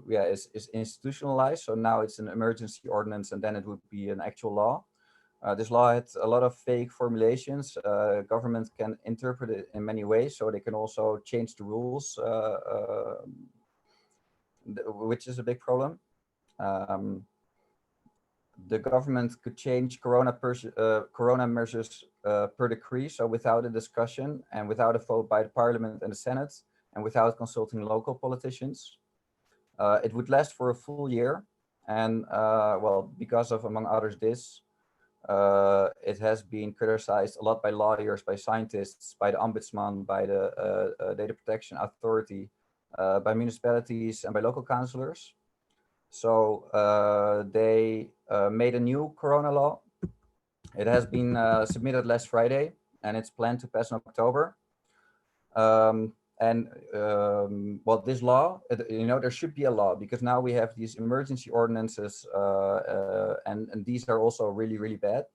is institutionalized. So now it's an emergency ordinance, and then it would be an actual law. This law had a lot of vague formulations. Government can interpret it in many ways, so they can also change the rules, which is a big problem. The government could change corona measures per decree, so without a discussion and without a vote by the Parliament and the Senate, and without consulting local politicians. It would last for a full year, and well, because of, among others, this, it has been criticized a lot by lawyers, by scientists, by the Ombudsman, by the Data Protection Authority, by municipalities, and by local councillors. So they made a new corona law. It has been submitted last Friday, and it's planned to pass in October. Well, this law, there should be a law, because now we have these emergency ordinances, and these are also really, really bad.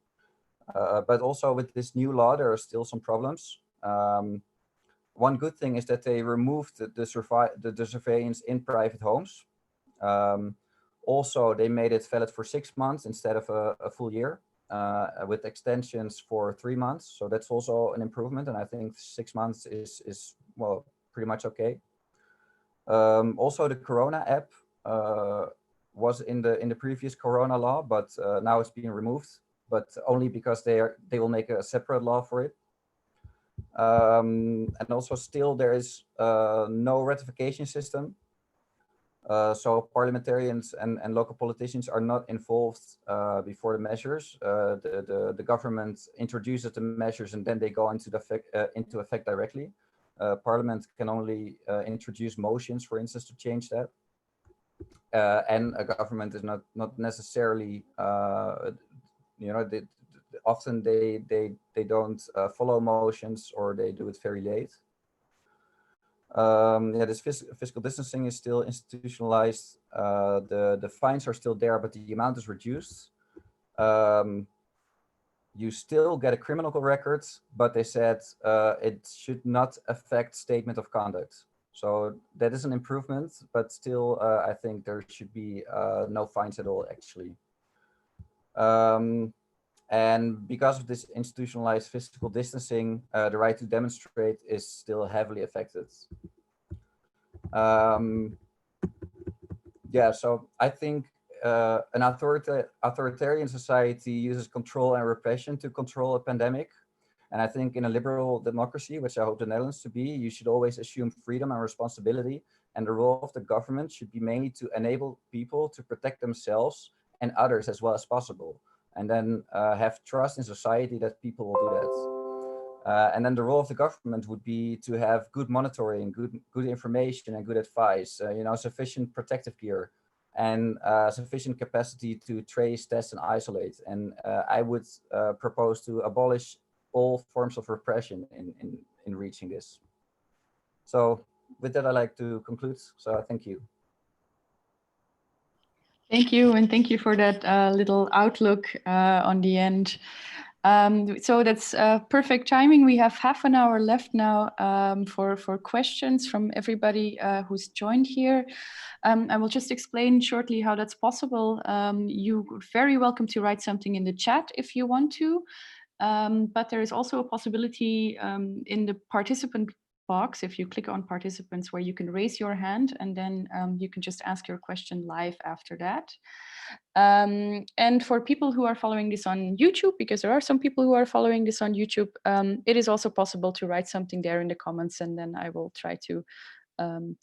But also with this new law, there are still some problems. One good thing is that they removed the surveillance in private homes. Also, they made it valid for 6 months instead of a full year, with extensions for 3 months. So that's also an improvement, and I think 6 months is well, pretty much okay. Also, the Corona app was in the previous Corona law, but now it's being removed, but only because they will make a separate law for it. And also, still there is no ratification system. So parliamentarians and local politicians are not involved before the measures. The government introduces the measures, and then they go into effect directly. Parliament can only introduce motions, for instance, to change that. And a government is not necessarily, often they don't follow motions, or they do it very late. This fiscal distancing is still institutionalized. The fines are still there, but the amount is reduced. You still get a criminal record, but they said it should not affect statement of conduct. So that is an improvement, but still, I think there should be no fines at all, actually. And because of this institutionalized physical distancing, the right to demonstrate is still heavily affected. So I think an authoritarian society uses control and repression to control a pandemic. And I think in a liberal democracy, which I hope the Netherlands to be, you should always assume freedom and responsibility. And the role of the government should be mainly to enable people to protect themselves and others as well as possible. And then have trust in society that people will do that. And then the role of the government would be to have good monitoring, good information, and good advice. Sufficient protective gear, and sufficient capacity to trace, test, and isolate. And I would propose to abolish all forms of repression in reaching this. So with that, I'd like to conclude. So thank you. Thank you, and thank you for that little outlook on the end. So that's perfect timing. We have half an hour left now for questions from everybody who's joined here. I will just explain shortly how that's possible. You're very welcome to write something in the chat if you want to, but there is also a possibility in the participant box if you click on participants where you can raise your hand, and then you can just ask your question live after that. And for people who are following this on YouTube, because there are some people who are following this on YouTube, it is also possible to write something there in the comments, and then I will try to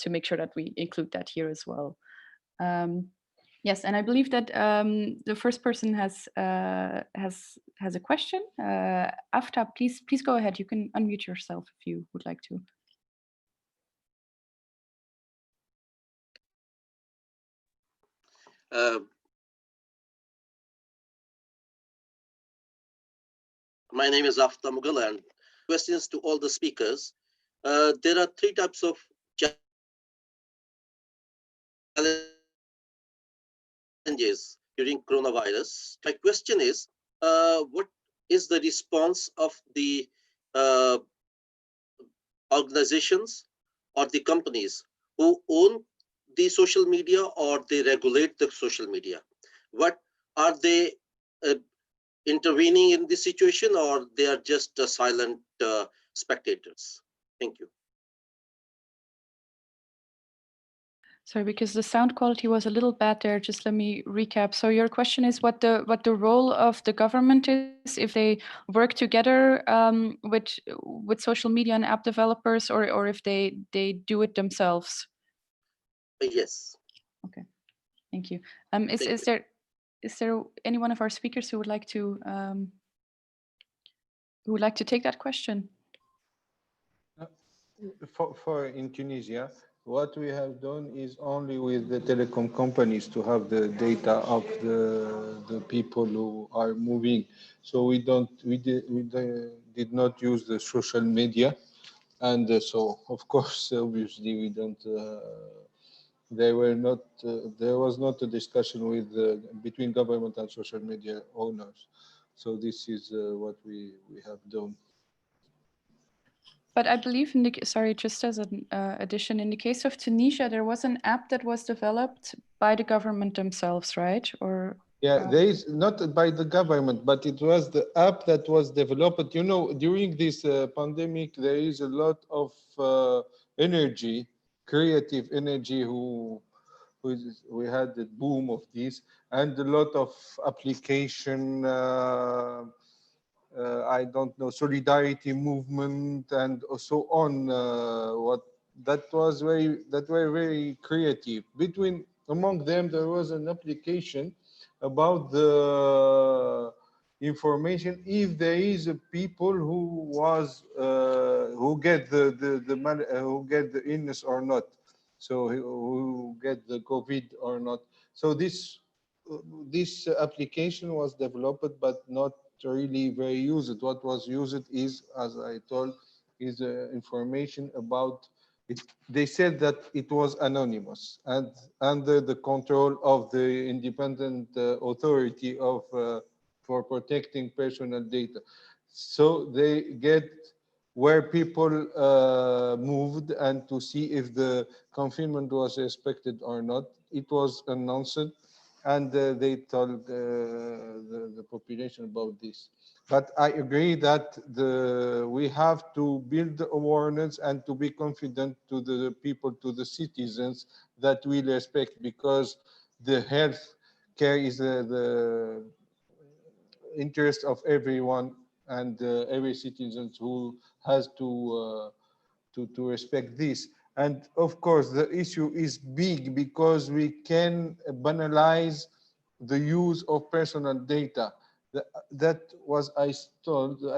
make sure that we include that here as well. Yes, and I believe that the first person has a question. Aftab, please go ahead. You can unmute yourself if you would like to. My name is Aftab Mughal, and questions to all the speakers. There are three types of challenges during coronavirus. My question is, what is the response of the organizations or the companies who own the social media or they regulate the social media? What are they intervening in this situation, or they are just silent spectators? Thank you. Sorry, because the sound quality was a little bad there. Just let me recap. So your question is what the role of the government is if they work together with social media and app developers, or if they do it themselves. Yes. Okay, thank you. Is there any one of our speakers who would like to take that question? For in Tunisia, what we have done is only with the telecom companies to have the data of the people who are moving. So we did not use the social media, and so of course, obviously, we don't. There was not a discussion with between government and social media owners. So this is what we have done. But I believe sorry, just as an addition, in the case of Tunisia, there was an app that was developed by the government themselves, right? Or yeah, there is not by the government, but it was the app that was developed. You know, during this pandemic, there is a lot of energy, creative energy. We had the boom of this, and a lot of application. I don't know, solidarity movement and so on. That were very creative. Among them, there was an application about the information if there is a people who get who get the illness or not, so who get the COVID or not. So this application was developed but not really very used. What was used is, as I told, is information about it. They said that it was anonymous and under the control of the independent authority of for protecting personal data. So they get where people moved and to see if the confinement was respected or not. It was announced, and they told the population about this. But I agree that we have to build awareness and to be confident to the people, to the citizens, that we respect, because the health care is the interest of everyone, and every citizen who has to respect this. And of course, the issue is big because we can banalize the use of personal data. That was I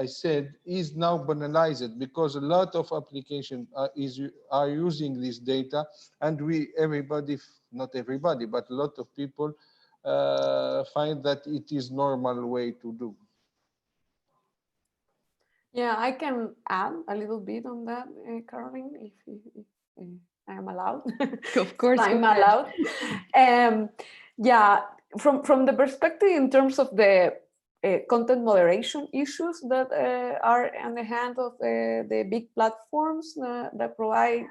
said is now banalized because a lot of applications are using this data, and everybody, not everybody, but a lot of people find that it is normal way to do. Yeah, I can add a little bit on that, Caroline, if I am allowed. Of course, I'm allowed. Yeah, from the perspective in terms of the content moderation issues that are in the hand of the big platforms that provide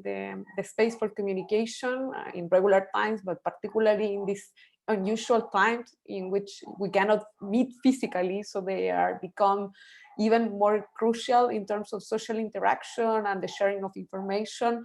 the space for communication in regular times, but particularly in these unusual times in which we cannot meet physically, so they are become even more crucial in terms of social interaction and the sharing of information.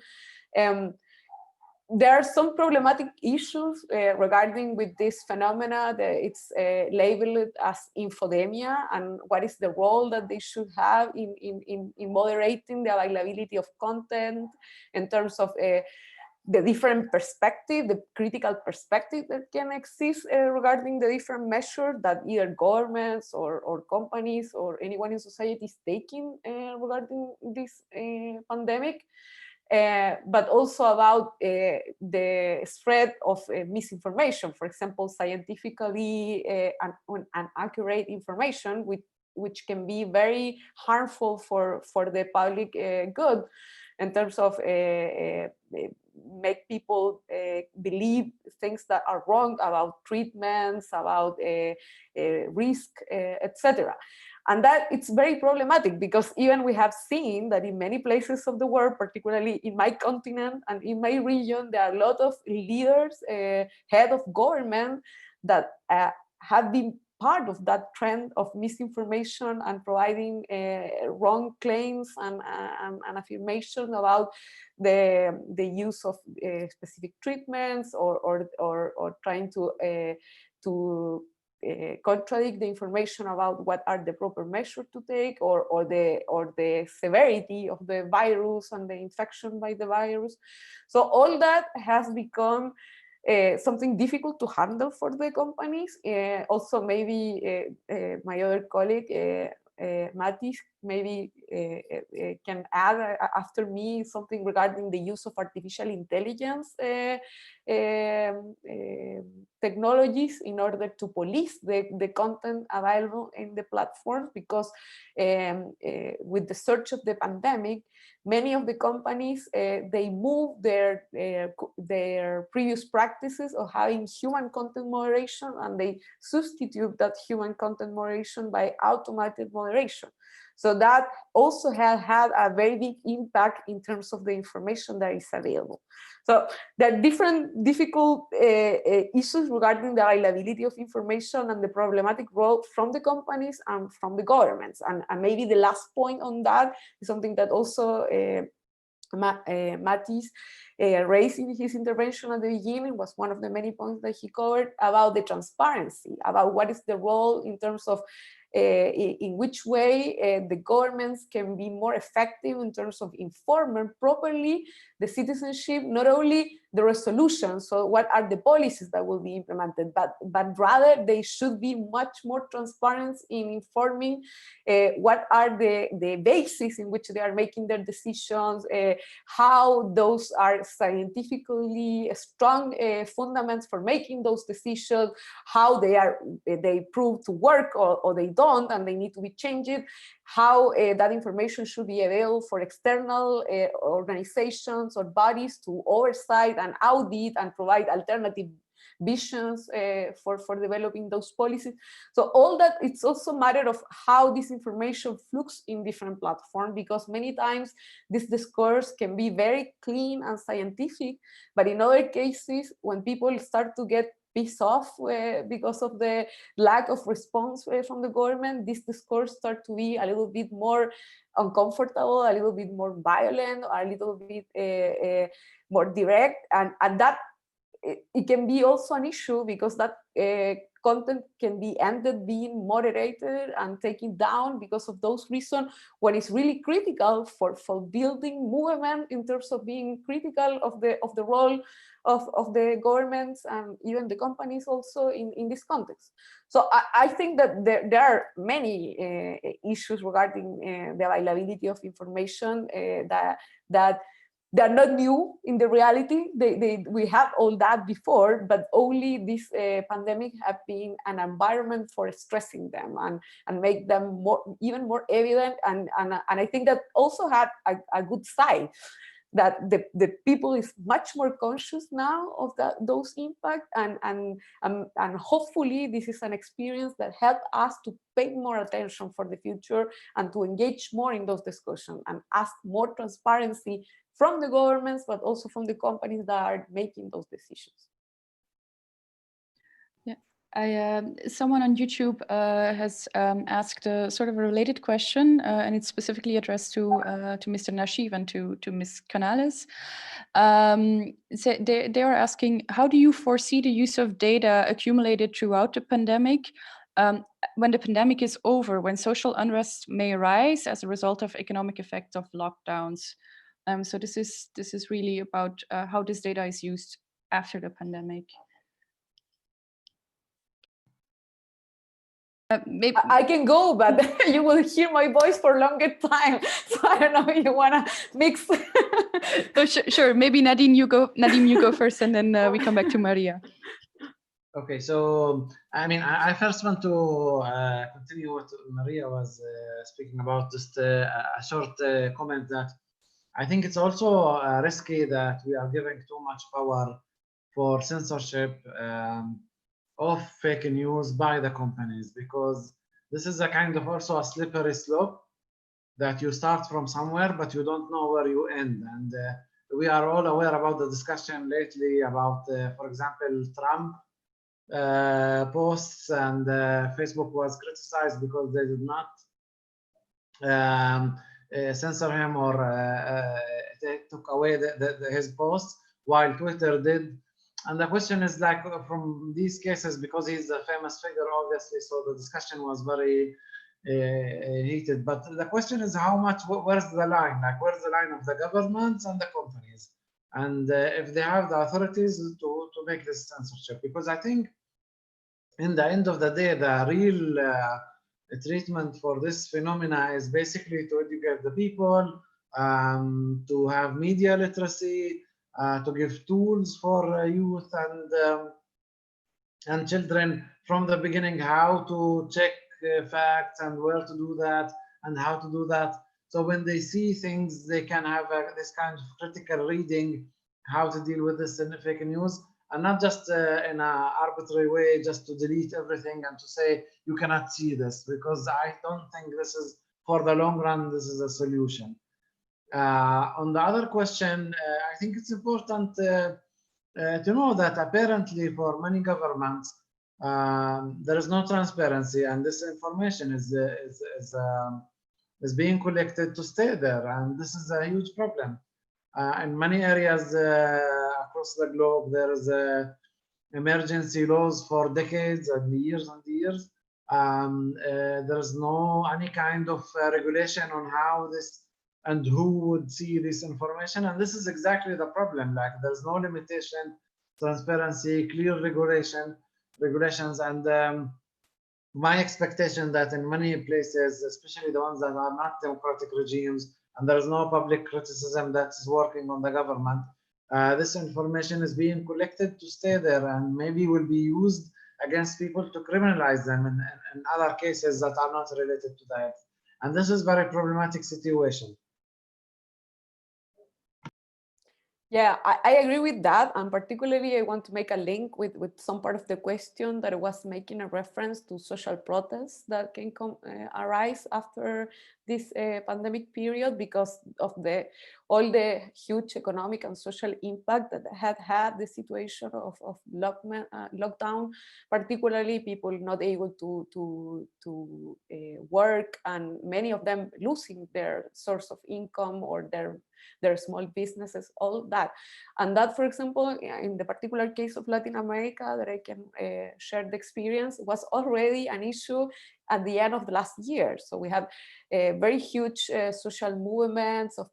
There are some problematic issues regarding with this phenomena that it's labeled as infodemia, and what is the role that they should have in moderating the availability of content in terms of the different perspective, the critical perspective that can exist regarding the different measures that either governments or companies or anyone in society is taking regarding this pandemic. But also about the spread of misinformation, for example, scientifically inaccurate information, which can be very harmful for the public good in terms of make people believe things that are wrong about treatments, about risk, etc. And that it's very problematic, because even we have seen that in many places of the world, particularly in my continent and in my region, there are a lot of leaders, head of government that have been part of that trend of misinformation and providing wrong claims and affirmation about the use of specific treatments or trying to contradict the information about what are the proper measures to take, or the severity of the virus and the infection by the virus. So all that has become something difficult to handle for the companies. Also, maybe my other colleague, Matias, maybe can add after me something regarding the use of artificial intelligence technologies in order to police the content available in the platforms, because with the surge of the pandemic, many of the companies, they move their previous practices of having human content moderation, and they substitute that human content moderation by automated moderation. So that also has had a very big impact in terms of the information that is available. So there are different difficult issues regarding the availability of information and the problematic role from the companies and from the governments. And maybe the last point on that is something that also Matias raised in his intervention at the beginning, was one of the many points that he covered about the transparency, about what is the role in terms of in which way the governments can be more effective in terms of informing properly the citizenship, not only the resolution, so what are the policies that will be implemented, but rather they should be much more transparent in informing what are the bases in which they are making their decisions, how those are scientifically strong fundaments for making those decisions, how they prove to work or they don't and they need to be changed, how that information should be available for external organizations or bodies to oversight and audit and provide alternative visions for developing those policies. So all that, it's also a matter of how this information flux in different platforms, because many times this discourse can be very clean and scientific, but in other cases, when people start to get pissed off because of the lack of response from the government, this discourse start to be a little bit more uncomfortable, a little bit more violent, or a little bit more direct, and that it can be also an issue, because that content can be ended being moderated and taken down because of those reasons, when it's really critical for building movement in terms of being critical of the role of the governments and even the companies also in this context. So I think that there are many issues regarding the availability of information that they're not new in the reality. We have all that before, but only this pandemic have been an environment for stressing them and make them even more evident. And I think that also had a good side, that the people is much more conscious now of those impact, and hopefully this is an experience that helped us to pay more attention for the future and to engage more in those discussions and ask more transparency from the governments, but also from the companies that are making those decisions. Yeah, Someone on YouTube has asked a sort of a related question, and it's specifically addressed to Mr. Nasheed and to Ms. Canales. So they are asking, how do you foresee the use of data accumulated throughout the pandemic when the pandemic is over, when social unrest may arise as a result of economic effects of lockdowns? So this is really about how this data is used after the pandemic. Maybe I can go, but you will hear my voice for longer time. So I don't know if you want to mix. Oh, sure. Maybe Nadine, you go. Nadine, you go first, and then we come back to Maria. Okay, so I mean, I first want to continue what Maria was speaking about. Just a short comment that I think it's also risky that we are giving too much power for censorship of fake news by the companies, because this is a kind of also a slippery slope that you start from somewhere, but you don't know where you end. And we are all aware about the discussion lately about, for example, Trump posts, and Facebook was criticized because they did not censor him or they took away his posts, while Twitter did. And the question is, like, from these cases, because he's a famous figure, obviously, so the discussion was very heated. But the question is, how much, where's the line? Like, where's the line of the governments and the companies? And if they have the authorities to make this censorship? Because I think in the end of the day, the real treatment for this phenomena is basically to educate the people, to have media literacy, to give tools for youth and children from the beginning, how to check facts and where to do that and how to do that. So when they see things, they can have this kind of critical reading, how to deal with this in fake news, and not just in an arbitrary way, just to delete everything and to say you cannot see this, because I don't think this is, for the long run, this is a solution. On the other question, I think it's important to know that apparently for many governments, there is no transparency, and this information is being collected to stay there, and this is a huge problem. In many areas across the globe, there is emergency laws for decades and years and years. There's no any kind of regulation on how this and who would see this information, and this is exactly the problem. Like, there's no limitation, transparency, clear regulations, and my expectation that in many places, especially the ones that are not democratic regimes, and there is no public criticism that is working on the government, this information is being collected to stay there, and maybe will be used against people to criminalize them in other cases that are not related to that. And this is very problematic situation. Yeah, I agree with that. And particularly, I want to make a link with some part of the question that was making a reference to social protests that can arise after this pandemic period, because of all the huge economic and social impact that had the situation of lockdown, particularly people not able to work, and many of them losing their source of income or their small businesses, all that. And that, for example, in the particular case of Latin America that I can share the experience, was already an issue at the end of the last year. So we have very huge social movements of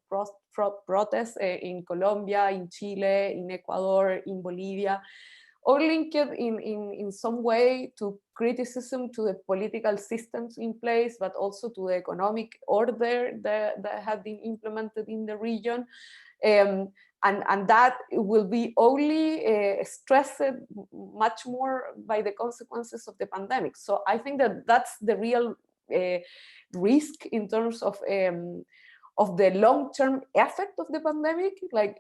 protests in Colombia, in Chile, in Ecuador, in Bolivia, all linked in some way to criticism to the political systems in place, but also to the economic order that have been implemented in the region. And that will be only stressed much more by the consequences of the pandemic. So I think that that's the real risk in terms of the long-term effect of the pandemic, like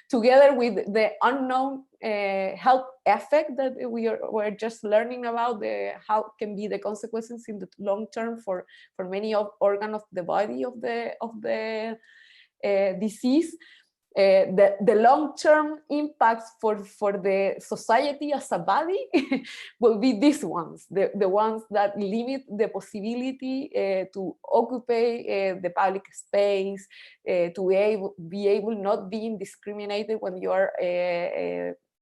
together with the unknown health effect that we're just learning about, how can be the consequences in the long term for many organs of the body of the disease. the long-term impacts for the society as a body will be these ones, the ones that limit the possibility to occupy the public space, to be able not being discriminated when you are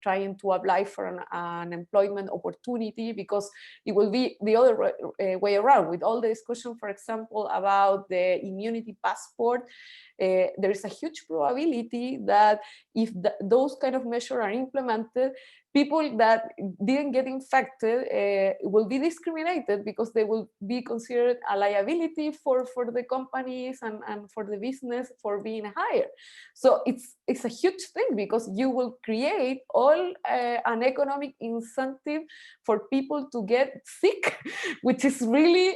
trying to apply for an employment opportunity, because it will be the other way around. With all the discussion, for example, about the immunity passport, there is a huge probability that if those kind of measures are implemented, people that didn't get infected will be discriminated because they will be considered a liability for the companies and for the business for being hired. So it's a huge thing, because you will create all an economic incentive for people to get sick, which is really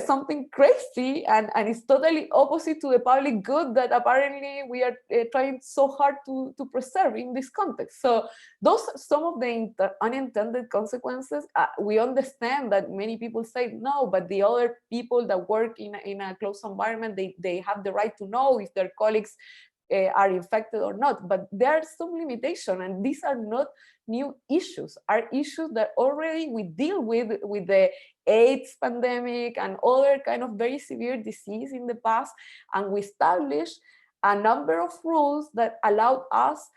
something crazy, and it's totally opposite to the public good that apparently we are trying so hard to preserve in this context. So those are some of the unintended consequences. We understand that many people say no, but the other people that work in a closed environment, they have the right to know if their colleagues are infected or not. But there are some limitations, and these are not new issues, are issues that already we deal with the AIDS pandemic and other kind of very severe disease in the past, and we established a number of rules that allowed us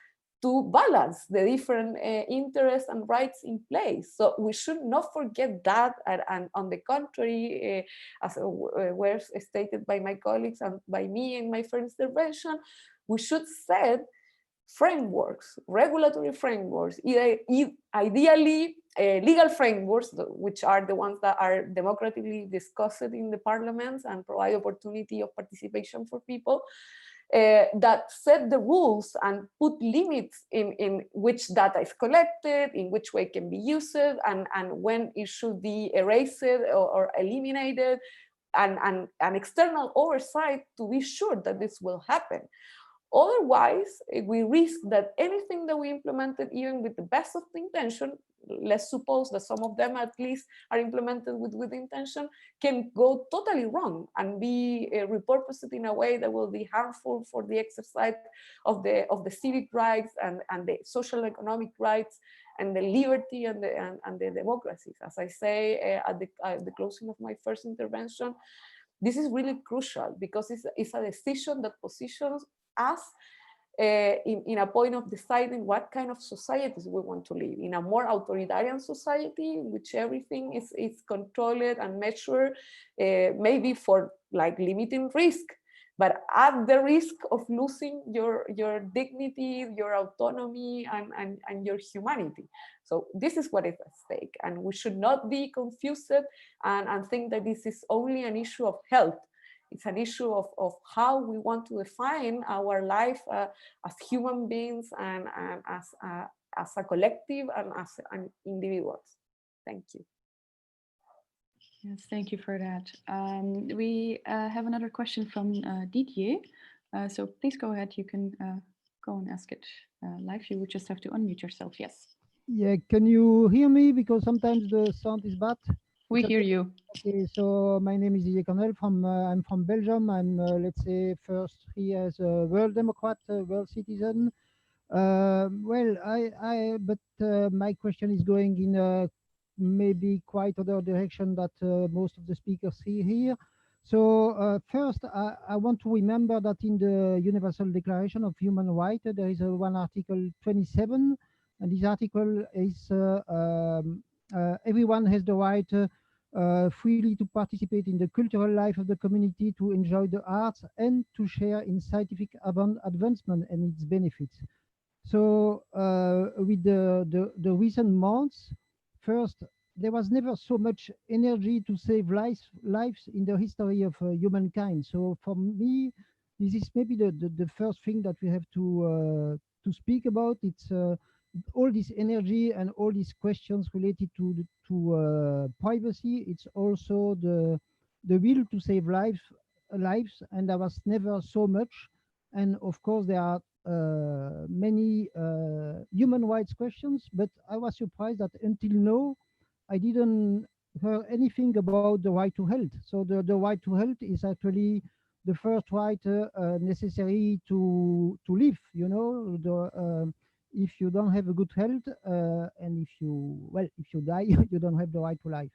to balance the different interests and rights in place. So we should not forget that, and on the contrary, as was stated by my colleagues and by me in my first intervention, we should set frameworks, regulatory frameworks, ideally legal frameworks, which are the ones that are democratically discussed in the parliaments and provide opportunity of participation for people, that set the rules and put limits in which data is collected, in which way it can be used, and when it should be erased or eliminated, and an external oversight to be sure that this will happen. Otherwise, we risk that anything that we implemented, even with the best of the intention, let's suppose that some of them at least are implemented with good intention, can go totally wrong and be repurposed in a way that will be harmful for the exercise of the civic rights and the social economic rights and the liberty and the democracies. As I say at the closing of my first intervention, this is really crucial, because it's a decision that positions us in a point of deciding what kind of societies we want to live in. A more authoritarian society in which everything is controlled and measured, maybe for like limiting risk, but at the risk of losing your dignity, your autonomy, and your humanity. So this is what is at stake, and we should not be confused and think that this is only an issue of health. It's an issue of how we want to define our life as human beings and as a collective and as individuals. Thank you. Yes, thank you for that. We have another question from Didier. So please go ahead. You can go and ask it live. You would just have to unmute yourself. Yes. Yeah, can you hear me? Because sometimes the sound is bad. We hear you. Okay, so my name is Didier Cornel. I'm from Belgium. I'm, let's say, first here as a world Democrat, world citizen. But my question is going in a maybe quite other direction that most of the speakers see here. So first, I want to remember that in the Universal Declaration of Human Rights, there is one article 27, and this article is everyone has the right freely to participate in the cultural life of the community, to enjoy the arts, and to share in scientific advancement and its benefits. So with the recent months, first, there was never so much energy to save lives in the history of humankind. So for me, this is maybe the first thing that we have to speak about. It's all this energy and all these questions related to privacy. It's also the will to save lives, and there was never so much. And of course, there are many human rights questions, but I was surprised that until now, I didn't hear anything about the right to health. So the right to health is actually the first right necessary to live. You know, if you don't have a good health, and if you die, you don't have the right to life.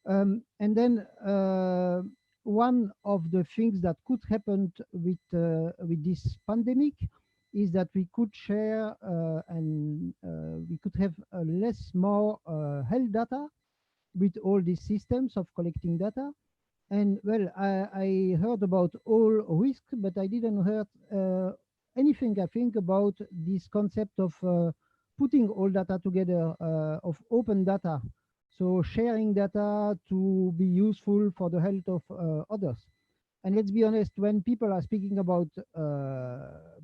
And then one of the things that could happen with this pandemic is that we could share and we could have more health data with all these systems of collecting data. And well, I heard about all risk, but I didn't heard anything, I think, about this concept of putting all data together, of open data. So sharing data to be useful for the health of others. And let's be honest, when people are speaking about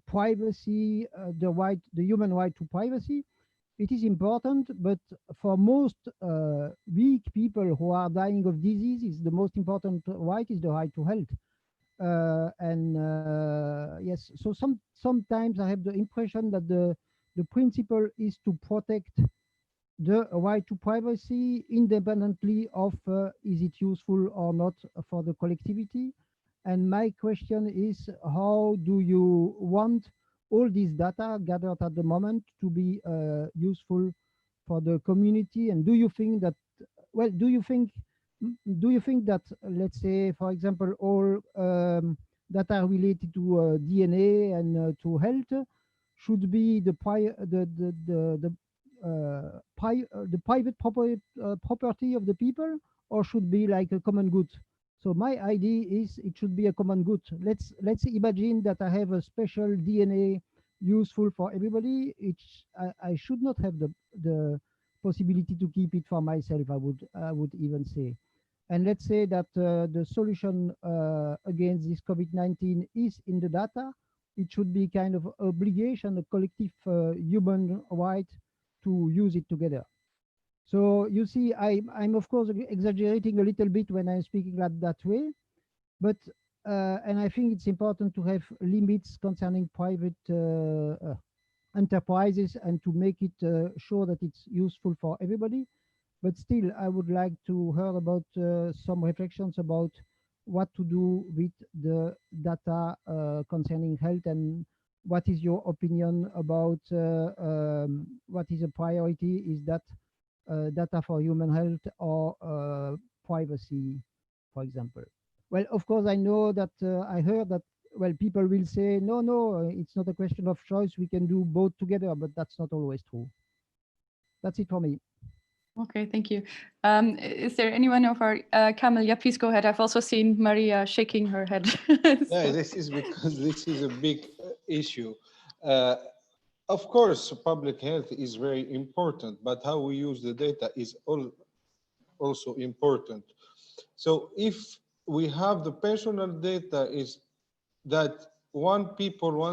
privacy, the human right to privacy, it is important, but for most weak people who are dying of diseases, the most important right is the right to health. Yes, so sometimes I have the impression that the principle is to protect the right to privacy independently of is it useful or not for the collectivity. And my question is, how do you want all this data gathered at the moment to be useful for the community? And do you think that, well, do you think that, let's say, for example, all data related to DNA and to health should be the private property of the people, or should be like a common good? So my idea is it should be a common good. Let's imagine that I have a special DNA useful for everybody. I should not have the possibility to keep it for myself, I would even say. And let's say that the solution against this COVID-19 is in the data. It should be kind of obligation, a collective human right to use it together. So you see, I'm of course exaggerating a little bit when I'm speaking like that way, but and I think it's important to have limits concerning private enterprises and to make it sure that it's useful for everybody. But still, I would like to hear about some reflections about what to do with the data concerning health, and what is your opinion about what is a priority? Is that data for human health or privacy, for example? Well, of course, I know that I heard that, well, people will say, no, it's not a question of choice. We can do both together, but that's not always true. That's it for me. Okay, thank you. Is there anyone of our, Kamil, yeah, please go ahead. I've also seen Maria shaking her head. Yeah, this is because this is a big issue. Of course, public health is very important, but how we use the data is also important. So if we have the personal data is that one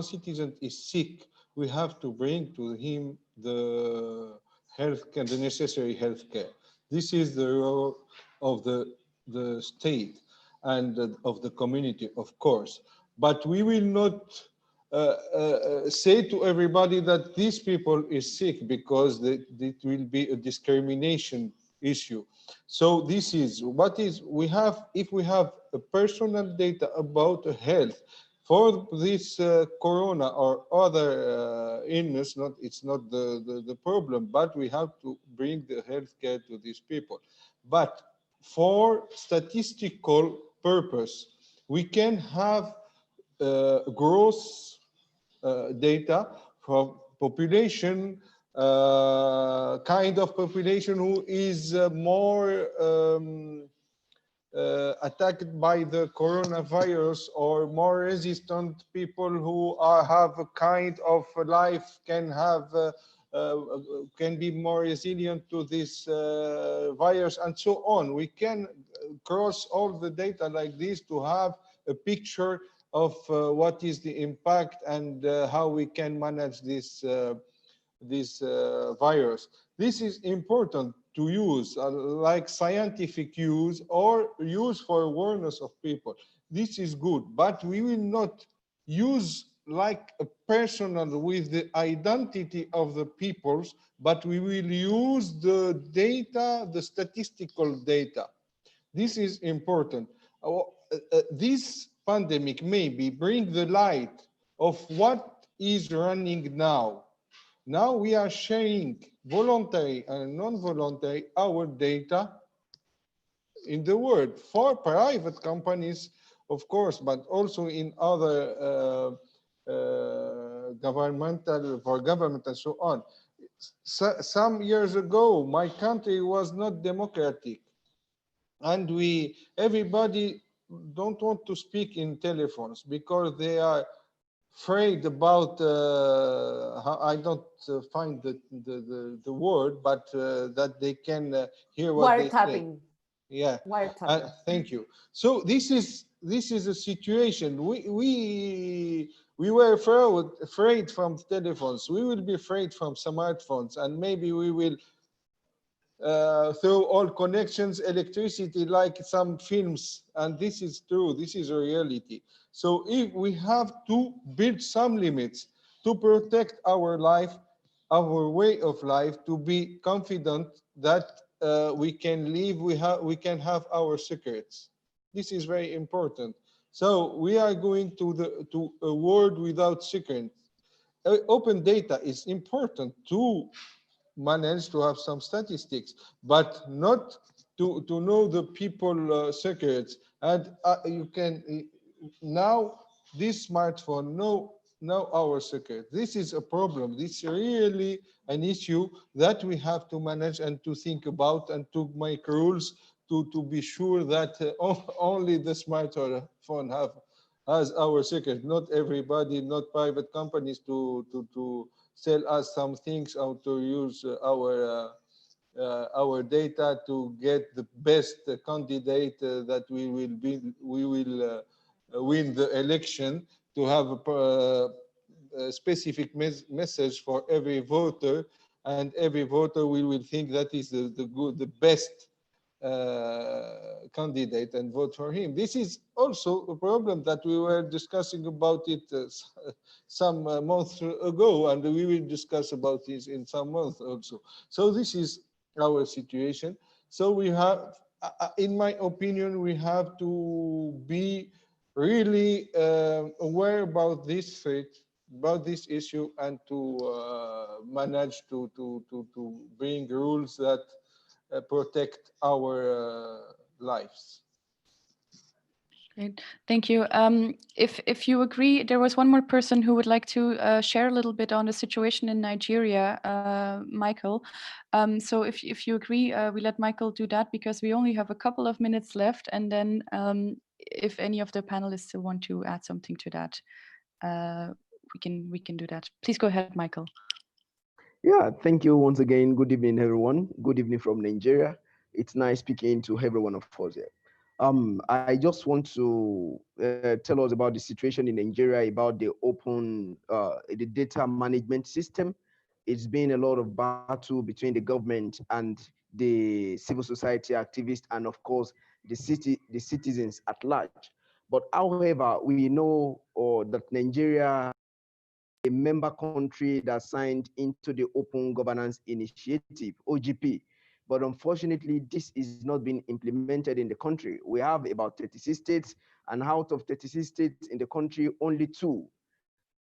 citizen is sick, we have to bring to him the health care, the necessary health care. This is the role of the state and of the community, of course. But we will not say to everybody that these people is sick, because it will be a discrimination issue. So this is what is we have. If we have a personal data about health for this corona or other illness, it's not the problem, but we have to bring the healthcare to these people. But for statistical purpose, we can have gross data from population, kind of population who is more attacked by the coronavirus, or more resistant people who have a kind of life, can be more resilient to this virus, and so on. We can cross all the data like this to have a picture of what is the impact and how we can manage this virus. This is important to use, like scientific use or use for awareness of people. This is good, but we will not use like a personal with the identity of the peoples, but we will use the data, the statistical data. This is important. this pandemic maybe bring the light of what is running now. Now we are sharing voluntary and non-voluntary our data in the world for private companies, of course, but also in other governmental, for government and so on. Some years ago, my country was not democratic, and everybody don't want to speak in telephones because they are afraid about I don't find the word, but that they can hear what they say. Wiretapping. Yeah. Wiretapping. Thank you. So this is a situation. We were afraid from telephones. We will be afraid from smartphones, and maybe we will through all connections, electricity, like some films, and this is true, this is a reality. So if we have to build some limits to protect our life, our way of life, to be confident that we can live, we can have our secrets. This is very important. So we are going to a world without secrets. Open data is important to manage to have some statistics, but not to know the people secrets. And you can now this smartphone know our secret. This is a problem. This is really an issue that we have to manage and to think about and to make rules to be sure that only the smartphone has our secret. Not everybody, not private companies to sell us some things or to use our data to get the best candidate that we will win the election, to have a specific message for every voter, and every voter will think that is the best candidate and vote for him. This is also a problem that we were discussing about it some months ago, and we will discuss about this in some months also. So this is our situation. So we have, in my opinion, we have to be really aware about this threat, about this issue, and to manage to bring rules that protect our lives. Great, thank you. If you agree, there was one more person who would like to share a little bit on the situation in Nigeria, Michael. So if you agree, we let Michael do that because we only have a couple of minutes left, and then if any of the panelists still want to add something to that, we can do that. Please go ahead, Michael. Yeah, thank you once again. Good evening, everyone. Good evening from Nigeria. It's nice speaking to every one of us here. I just want to tell us about the situation in Nigeria, about the the data management system. It's been a lot of battle between the government and the civil society activists, and of course, the citizens at large. But however, we know that Nigeria, a member country that signed into the Open Governance Initiative, OGP. But unfortunately, this is not being implemented in the country. We have about 36 states, and out of 36 states in the country, only 2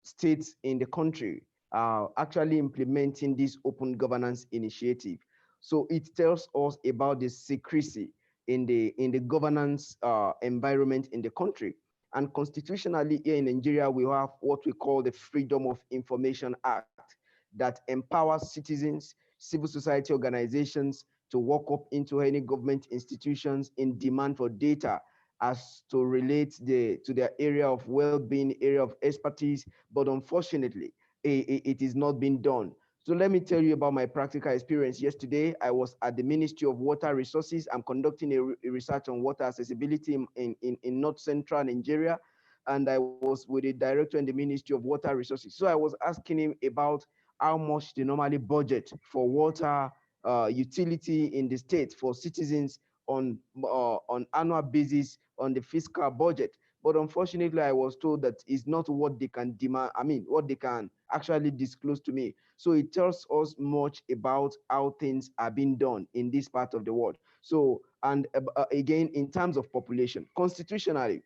states in the country are actually implementing this Open Governance Initiative. So it tells us about the secrecy in the governance environment in the country. And constitutionally here in Nigeria, we have what we call the Freedom of Information Act that empowers citizens, civil society organizations to walk up into any government institutions in demand for data as to relate to their area of well-being, area of expertise, but unfortunately, it is not being done. So let me tell you about my practical experience. Yesterday, I was at the Ministry of Water Resources. I'm conducting a research on water accessibility in North Central Nigeria, and I was with the director in the Ministry of Water Resources. So I was asking him about how much they normally budget for water utility in the state for citizens on annual basis on the fiscal budget. But unfortunately, I was told that it's not what they can demand, what they can actually disclose to me. So it tells us much about how things are being done in this part of the world. So And again, in terms of population, constitutionally,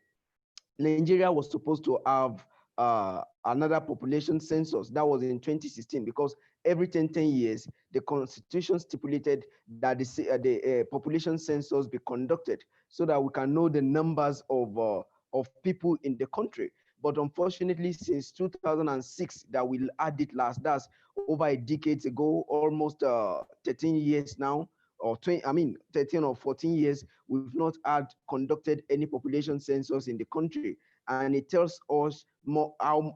Nigeria was supposed to have another population census. That was in 2016, because every 10 years, the constitution stipulated that the population census be conducted so that we can know the numbers of people in the country. But unfortunately, since 2006, that we had it last, that's over a decade ago, almost 13 years now, or 20, I mean, 13 or 14 years, we've not had conducted any population census in the country. And it tells us how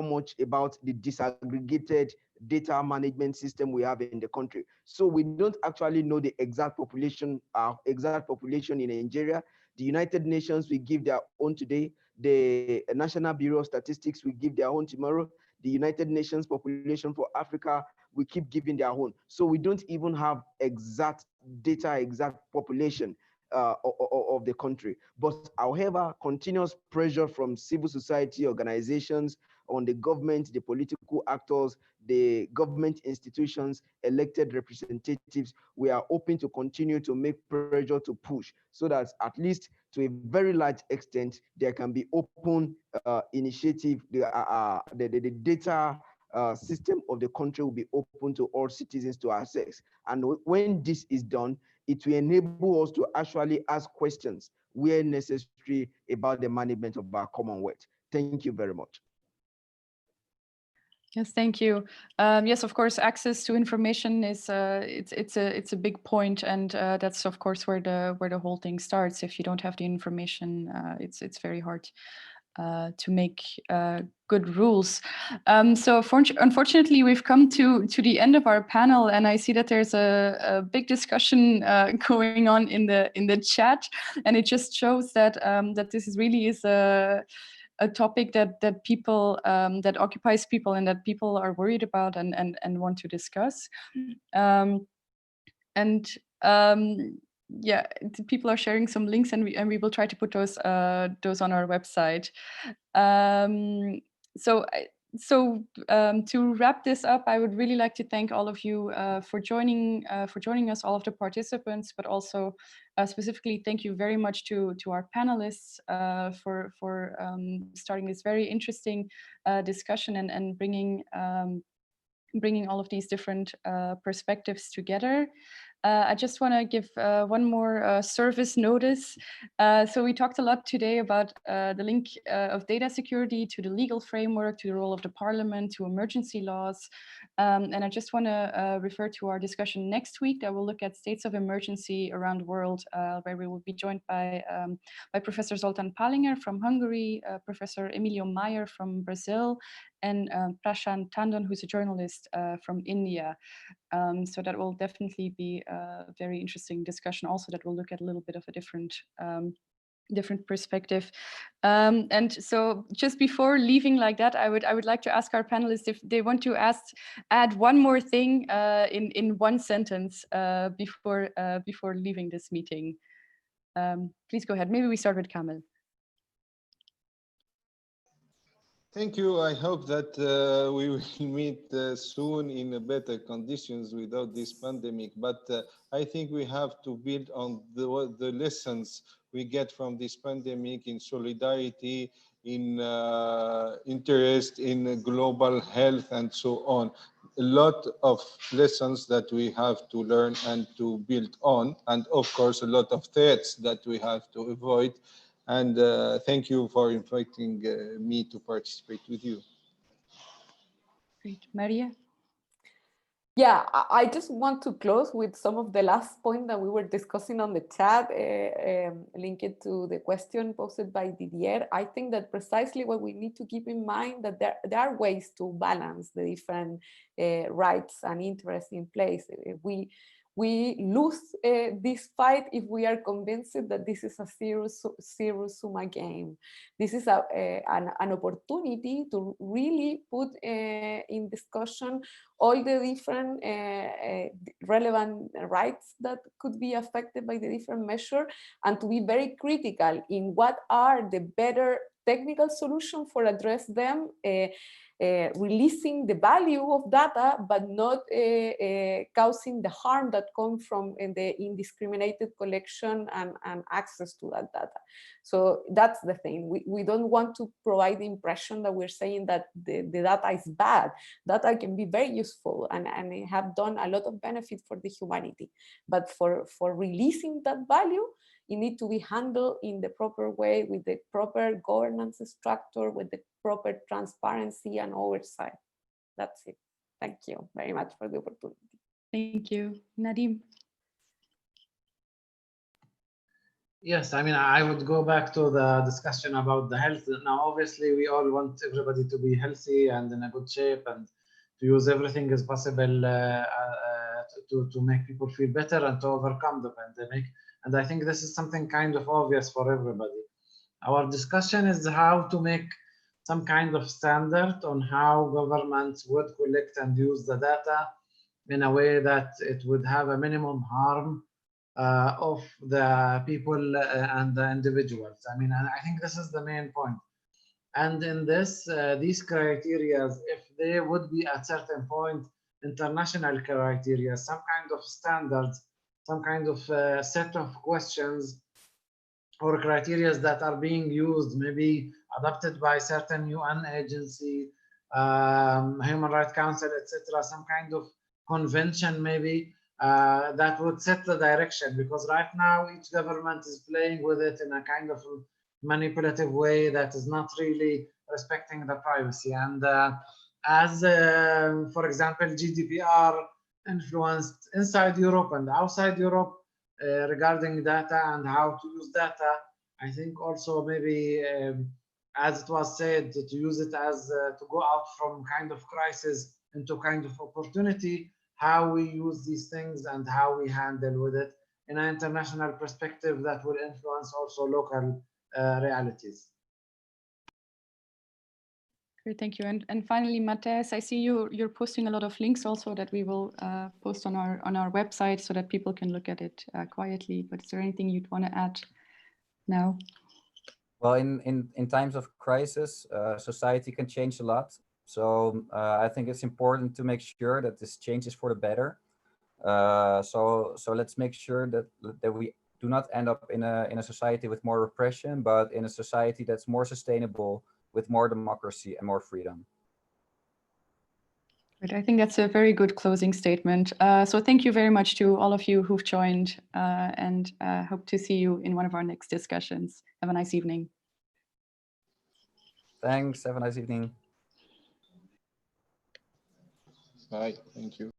much about the disaggregated data management system we have in the country. So we don't actually know the exact population in Nigeria. The United Nations will give their own today. The National Bureau of Statistics will give their own tomorrow. The United Nations population for Africa will keep giving their own. So we don't even have exact data, exact population of the country. But however, continuous pressure from civil society organizations on the government, the political actors, the government institutions, elected representatives, we are hoping to continue to make pressure to push so that at least to a very large extent, there can be open initiative. The data system of the country will be open to all citizens to access. And when this is done, it will enable us to actually ask questions where necessary about the management of our Commonwealth. Thank you very much. Yes, thank you. Yes, of course, access to information is it's a big point, and that's of course where the whole thing starts. If you don't have the information, it's very hard to make good rules. So unfortunately, we've come to the end of our panel, and I see that there's a big discussion going on in the chat, and it just shows that that this really is a topic that people that occupies people and that people are worried about and want to discuss. Yeah, people are sharing some links, and we will try to put those on our website. To wrap this up, I would really like to thank all of you for joining us, all of the participants, but also specifically thank you very much to our panelists for starting this very interesting discussion and bringing all of these different perspectives together. I just want to give one more service notice. So we talked a lot today about the link of data security to the legal framework, to the role of the parliament, to emergency laws. And I just want to refer to our discussion next week that will look at states of emergency around the world, where we will be joined by Professor Zoltán Palinger from Hungary, Professor Emilio Mayer from Brazil, and Prashant Tandon, who's a journalist from India. So that will definitely be a very interesting discussion also that will look at a little bit of a different perspective. And so just before leaving like that, I would like to ask our panelists if they want to add one more thing in one sentence before leaving this meeting. Please go ahead. Maybe we start with Kamel. Thank you. I hope that we will meet soon in better conditions without this pandemic. But I think we have to build on the lessons we get from this pandemic in solidarity, in interest in global health, and so on. A lot of lessons that we have to learn and to build on, and of course, a lot of threats that we have to avoid. And thank you for inviting me to participate with you. Great. Maria? Yeah, I just want to close with some of the last point that we were discussing on the chat, linked to the question posed by Didier. I think that precisely what we need to keep in mind that there are ways to balance the different rights and interests in place. We lose this fight if we are convinced that this is a zero-sum game. This is an opportunity to really put in discussion all the different relevant rights that could be affected by the different measures, and to be very critical in what are the better technical solutions for address them, releasing the value of data, but not causing the harm that comes from the indiscriminated collection and access to that data. So that's the thing. We don't want to provide the impression that we're saying that the data is bad. Data can be very useful and have done a lot of benefit for the humanity. But for releasing that value, it needs to be handled in the proper way, with the proper governance structure, with the proper transparency and oversight. That's it. Thank you very much for the opportunity. Thank you. Nadim. Yes, I mean, I would go back to the discussion about the health. Now, obviously, we all want everybody to be healthy and in a good shape and to use everything as possible to make people feel better and to overcome the pandemic. And I think this is something kind of obvious for everybody. Our discussion is how to make some kind of standard on how governments would collect and use the data in a way that it would have a minimum harm of the people and the individuals. I mean, I think this is the main point. And in this, these criteria, if they would be at certain point, international criteria, some kind of standards, some kind of set of questions or criteria that are being used, maybe adopted by certain UN agency, Human Rights Council, etc., some kind of convention maybe that would set the direction, because right now each government is playing with it in a kind of manipulative way that is not really respecting the privacy. And as, for example, GDPR influenced inside Europe and outside Europe regarding data and how to use data, I think also maybe, as it was said, to use it as to go out from kind of crisis into kind of opportunity, how we use these things and how we handle with it in an international perspective that will influence also local realities. Great, thank you. And finally, Matias, I see you're posting a lot of links also that we will post on our website so that people can look at it quietly. But is there anything you'd want to add now? Well, in times of crisis, society can change a lot. So I think it's important to make sure that this changes for the better. So let's make sure that we do not end up in a society with more repression, but in a society that's more sustainable, with more democracy and more freedom. Great. I think that's a very good closing statement. So thank you very much to all of you who've joined, and hope to see you in one of our next discussions. Have a nice evening. Thanks. Have a nice evening. Bye. Thank you.